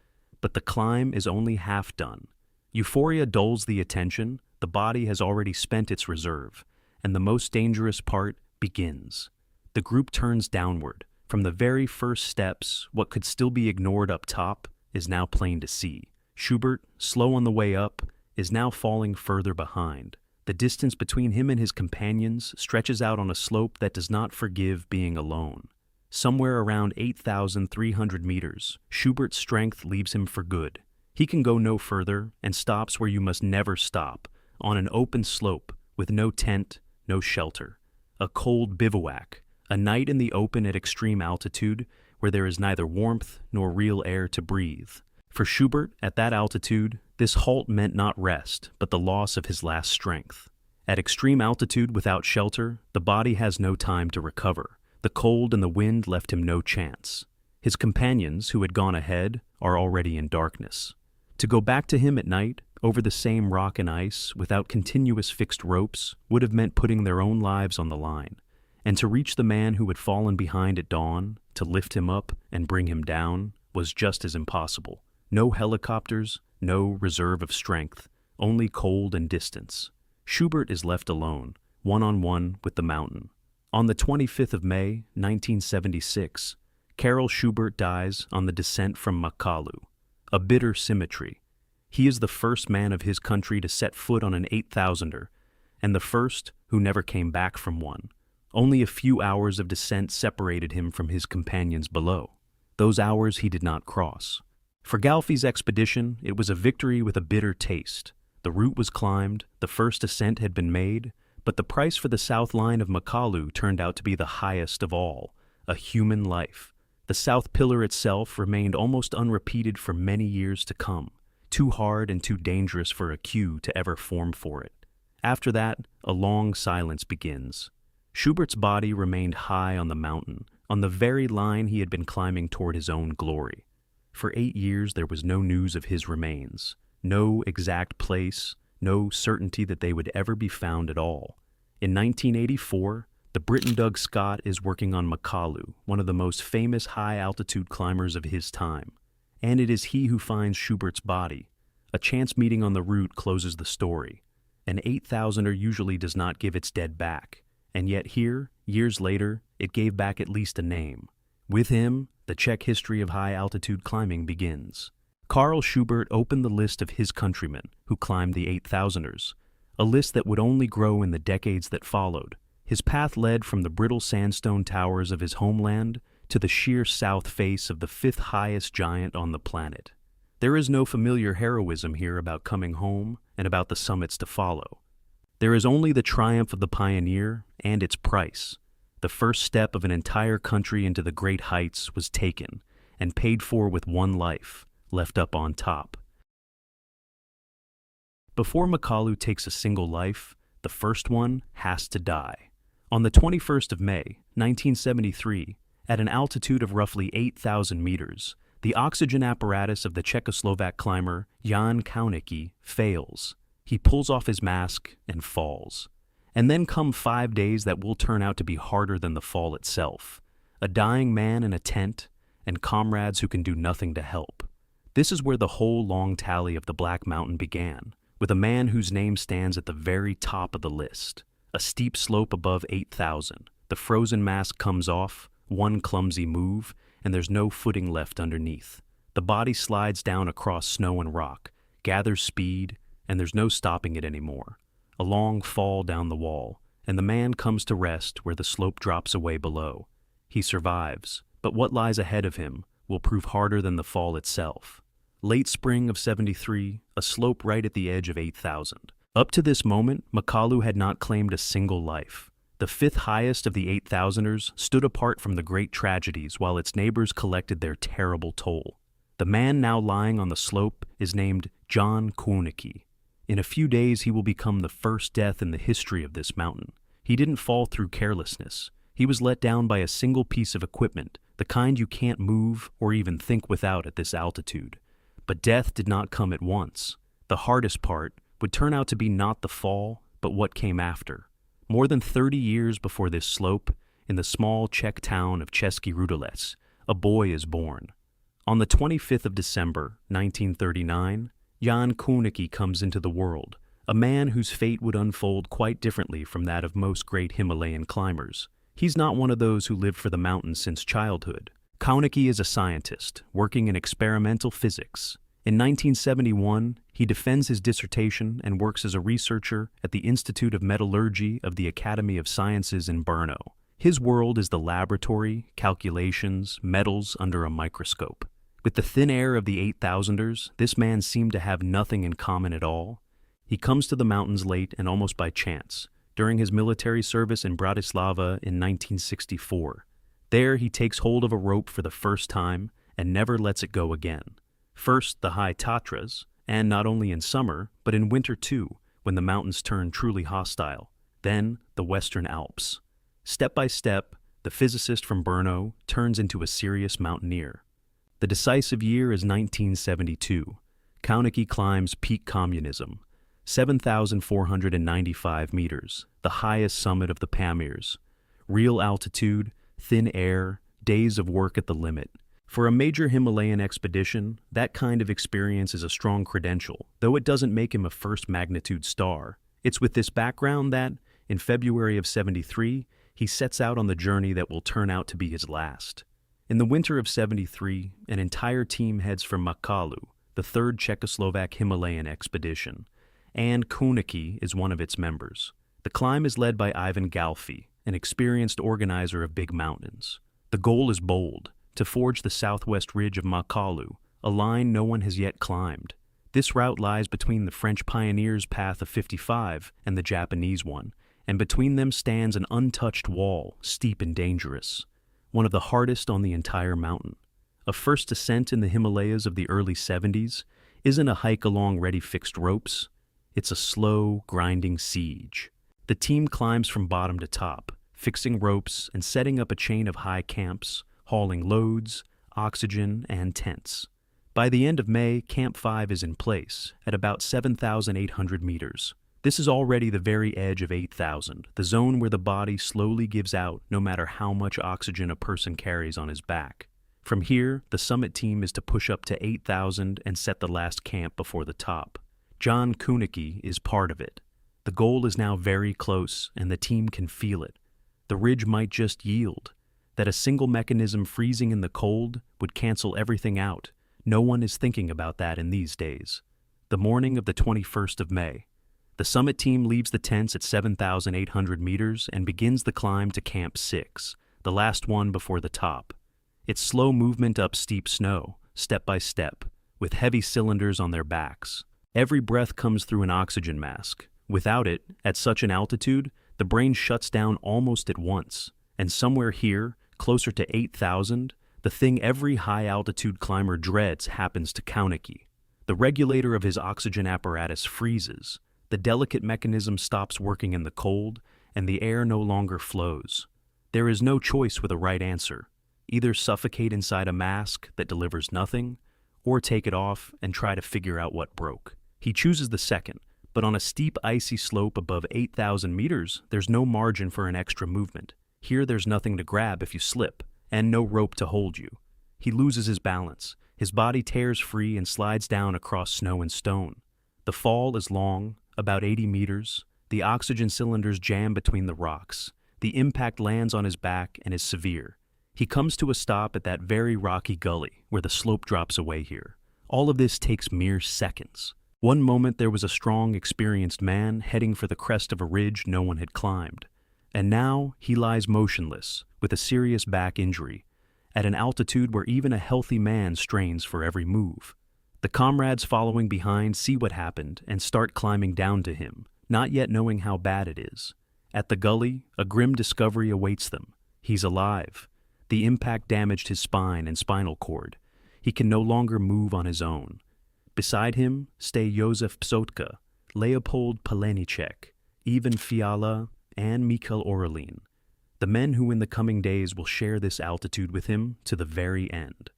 But the climb is only half done. Euphoria dulls the attention, the body has already spent its reserve, and the most dangerous part begins. The group turns downward. From the very first steps, what could still be ignored up top is now plain to see. Schubert, slow on the way up, is now falling further behind. The distance between him and his companions stretches out on a slope that does not forgive being alone. Somewhere around 8,300 meters, Schubert's strength leaves him for good. He can go no further and stops where you must never stop, on an open slope with no tent, no shelter. A cold bivouac, a night in the open at extreme altitude where there is neither warmth nor real air to breathe. For Schubert, at that altitude, this halt meant not rest, but the loss of his last strength. At extreme altitude without shelter, the body has no time to recover. The cold and the wind left him no chance. His companions, who had gone ahead, are already in darkness. To go back to him at night, over the same rock and ice, without continuous fixed ropes, would have meant putting their own lives on the line. And to reach the man who had fallen behind at dawn, to lift him up and bring him down, was just as impossible. No helicopters, no reserve of strength, only cold and distance. Schubert is left alone, one-on-one with the mountain. On the 25th of May, 1976, Karel Schubert dies on the descent from Makalu. A bitter symmetry. He is the first man of his country to set foot on an 8,000er, and the first who never came back from one. Only a few hours of descent separated him from his companions below. Those hours he did not cross. For Galfi's expedition, it was a victory with a bitter taste. The route was climbed, the first ascent had been made, but the price for the south line of Makalu turned out to be the highest of all, a human life. The south pillar itself remained almost unrepeated for many years to come, too hard and too dangerous for a queue to ever form for it. After that, a long silence begins. Schubert's body remained high on the mountain, on the very line he had been climbing toward his own glory. For 8 years there was no news of his remains, no exact place, no certainty that they would ever be found at all. In 1984, the Briton Doug Scott is working on Makalu, one of the most famous high-altitude climbers of his time. And it is he who finds Schubert's body. A chance meeting on the route closes the story. An 8,000er usually does not give its dead back, and yet here, years later, it gave back at least a name. With him, the Czech history of high-altitude climbing begins. Karel Schubert opened the list of his countrymen who climbed the 8,000ers, a list that would only grow in the decades that followed. His path led from the brittle sandstone towers of his homeland to the sheer south face of the 5th highest giant on the planet. There is no familiar heroism here about coming home and about the summits to follow. There is only the triumph of the pioneer and its price. The first step of an entire country into the great heights was taken and paid for with one life, left up on top. Before Makalu takes a single life, the first one has to die. On the 21st of May, 1973, at an altitude of roughly 8,000 meters, the oxygen apparatus of the Czechoslovak climber Jan Kounický fails. He pulls off his mask and falls. And then come 5 days that will turn out to be harder than the fall itself. A dying man in a tent, and comrades who can do nothing to help. This is where the whole long tally of the Black Mountain began, with a man whose name stands at the very top of the list. A steep slope above 8,000. The frozen mask comes off, one clumsy move, and there's no footing left underneath. The body slides down across snow and rock, gathers speed, and there's no stopping it anymore. A long fall down the wall, and the man comes to rest where the slope drops away below. He survives, but what lies ahead of him will prove harder than the fall itself. Late spring of 73, a slope right at the edge of 8,000. Up to this moment, Makalu had not claimed a single life. The 5th highest of the 8,000ers stood apart from the great tragedies while its neighbors collected their terrible toll. The man now lying on the slope is named John Kounický. In a few days he will become the first death in the history of this mountain. He didn't fall through carelessness. He was let down by a single piece of equipment, the kind you can't move or even think without at this altitude. But death did not come at once. The hardest part would turn out to be not the fall, but what came after. More than 30 years before this slope, in the small Czech town of Český Rudelec, a boy is born. On the 25th of December, 1939, Jan Kounický comes into the world, a man whose fate would unfold quite differently from that of most great Himalayan climbers. He's not one of those who lived for the mountains since childhood. Kounický is a scientist, working in experimental physics. In 1971, he defends his dissertation and works as a researcher at the Institute of Metallurgy of the Academy of Sciences in Brno. His world is the laboratory, calculations, metals under a microscope. With the thin air of the 8000ers, this man seemed to have nothing in common at all. He comes to the mountains late and almost by chance, during his military service in Bratislava in 1964. There he takes hold of a rope for the first time and never lets it go again. First, the high Tatras, and not only in summer, but in winter too, when the mountains turn truly hostile. Then, the Western Alps. Step by step, the physicist from Brno turns into a serious mountaineer. The decisive year is 1972. Kounický climbs peak communism, 7,495 meters, the highest summit of the Pamirs. Real altitude, thin air, days of work at the limit. For a major Himalayan expedition, that kind of experience is a strong credential, though it doesn't make him a first-magnitude star. It's with this background that, in February of '73, he sets out on the journey that will turn out to be his last. In the winter of '73, an entire team heads for Makalu, the third Czechoslovak Himalayan expedition, and Kounický is one of its members. The climb is led by Ivan Galfi, an experienced organizer of big mountains. The goal is bold, to forge the southwest ridge of Makalu, a line no one has yet climbed. This route lies between the French pioneers' path of 55 and the Japanese one, and between them stands an untouched wall, steep and dangerous, one of the hardest on the entire mountain. A first ascent in the Himalayas of the early 70s isn't a hike along ready-fixed ropes. It's a slow, grinding siege. The team climbs from bottom to top, fixing ropes and setting up a chain of high camps, hauling loads, oxygen, and tents. By the end of May, Camp 5 is in place, at about 7,800 meters. This is already the very edge of 8,000, the zone where the body slowly gives out no matter how much oxygen a person carries on his back. From here, the summit team is to push up to 8,000 and set the last camp before the top. Jan Kounický is part of it. The goal is now very close, and the team can feel it. The ridge might just yield. That a single mechanism freezing in the cold would cancel everything out. No one is thinking about that in these days. The morning of the 21st of May. The summit team leaves the tents at 7,800 meters and begins the climb to Camp 6, the last one before the top. It's slow movement up steep snow, step by step, with heavy cylinders on their backs. Every breath comes through an oxygen mask. Without it, at such an altitude, the brain shuts down almost at once. And somewhere here, closer to 8,000, the thing every high-altitude climber dreads happens to Kounický. The regulator of his oxygen apparatus freezes. The delicate mechanism stops working in the cold, and the air no longer flows. There is no choice with a right answer. Either suffocate inside a mask that delivers nothing, or take it off and try to figure out what broke. He chooses the second, but on a steep icy slope above 8,000 meters, there's no margin for an extra movement. Here there's nothing to grab if you slip, and no rope to hold you. He loses his balance. His body tears free and slides down across snow and stone. The fall is long, about 80 meters. The oxygen cylinders jam between the rocks. The impact lands on his back and is severe. He comes to a stop at that very rocky gully where the slope drops away here. All of this takes mere seconds. One moment there was a strong, experienced man heading for the crest of a ridge no one had climbed. And now he lies motionless, with a serious back injury, at an altitude where even a healthy man strains for every move. The comrades following behind see what happened and start climbing down to him, not yet knowing how bad it is. At the gully, a grim discovery awaits them. He's alive. The impact damaged his spine and spinal cord. He can no longer move on his own. Beside him stay Josef Psotka, Leopold Palenicek, Ivan Fiala, and Mikhail Orelin, the men who in the coming days will share this altitude with him to the very end.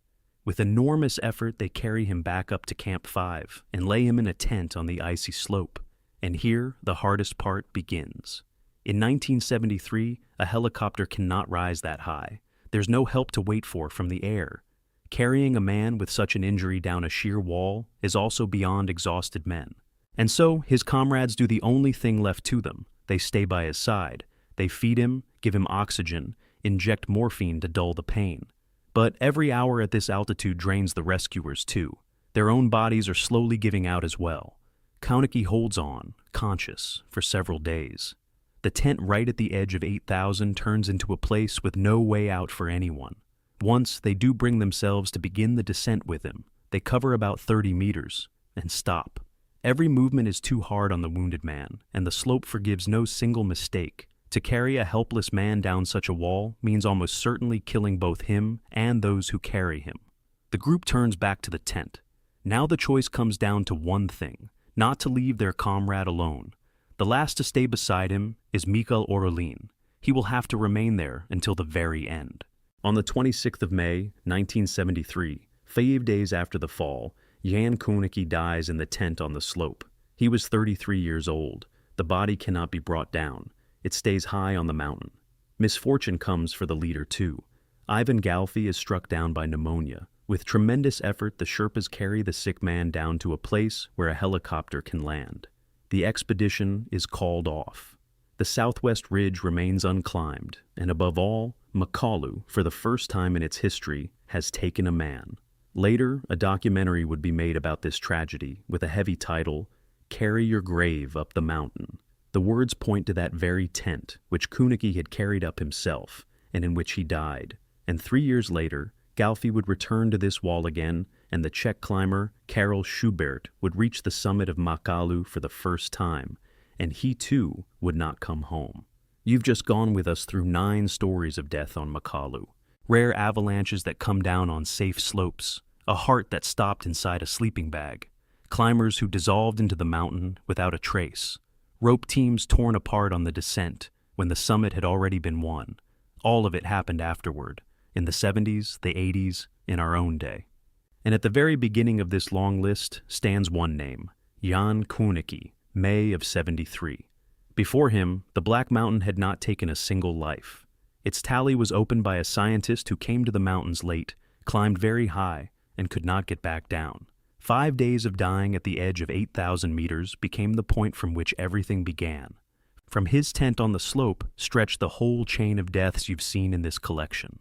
With enormous effort, they carry him back up to Camp 5 and lay him in a tent on the icy slope. And here, the hardest part begins. In 1973, a helicopter cannot rise that high. There's no help to wait for from the air. Carrying a man with such an injury down a sheer wall is also beyond exhausted men. And so, his comrades do the only thing left to them. They stay by his side. They feed him, give him oxygen, inject morphine to dull the pain. But every hour at this altitude drains the rescuers too. Their own bodies are slowly giving out as well. Kounický holds on, conscious, for several days. The tent right at the edge of 8,000 turns into a place with no way out for anyone. Once they do bring themselves to begin the descent with him, they cover about 30 meters and stop. Every movement is too hard on the wounded man, and the slope forgives no single mistake. To carry a helpless man down such a wall means almost certainly killing both him and those who carry him. The group turns back to the tent. Now the choice comes down to one thing, not to leave their comrade alone. The last to stay beside him is Mikael Orolin. He will have to remain there until the very end. On the 26th of May, 1973, 5 days after the fall, Jan Kounický dies in the tent on the slope. He was 33 years old. The body cannot be brought down. It stays high on the mountain. Misfortune comes for the leader too. Ivan Galfi is struck down by pneumonia. With tremendous effort, the Sherpas carry the sick man down to a place where a helicopter can land. The expedition is called off. The southwest ridge remains unclimbed, and above all, Makalu, for the first time in its history, has taken a man. Later, a documentary would be made about this tragedy with a heavy title, Carry Your Grave Up the Mountain. The words point to that very tent which Kounický had carried up himself and in which he died. And 3 years later, Galfi would return to this wall again, and the Czech climber Karel Schubert would reach the summit of Makalu for the first time, and he too would not come home. You've just gone with us through 9 stories of death on Makalu. Rare avalanches that come down on safe slopes, a heart that stopped inside a sleeping bag, climbers who dissolved into the mountain without a trace, rope teams torn apart on the descent when the summit had already been won. All of it happened afterward, in the 70s, the 80s, in our own day. And at the very beginning of this long list stands one name, Jan Kounický, May of 73. Before him, the Black Mountain had not taken a single life. Its tally was opened by a scientist who came to the mountains late, climbed very high, and could not get back down. 5 days of dying at the edge of 8,000 meters became the point from which everything began. From his tent on the slope stretched the whole chain of deaths you've seen in this collection.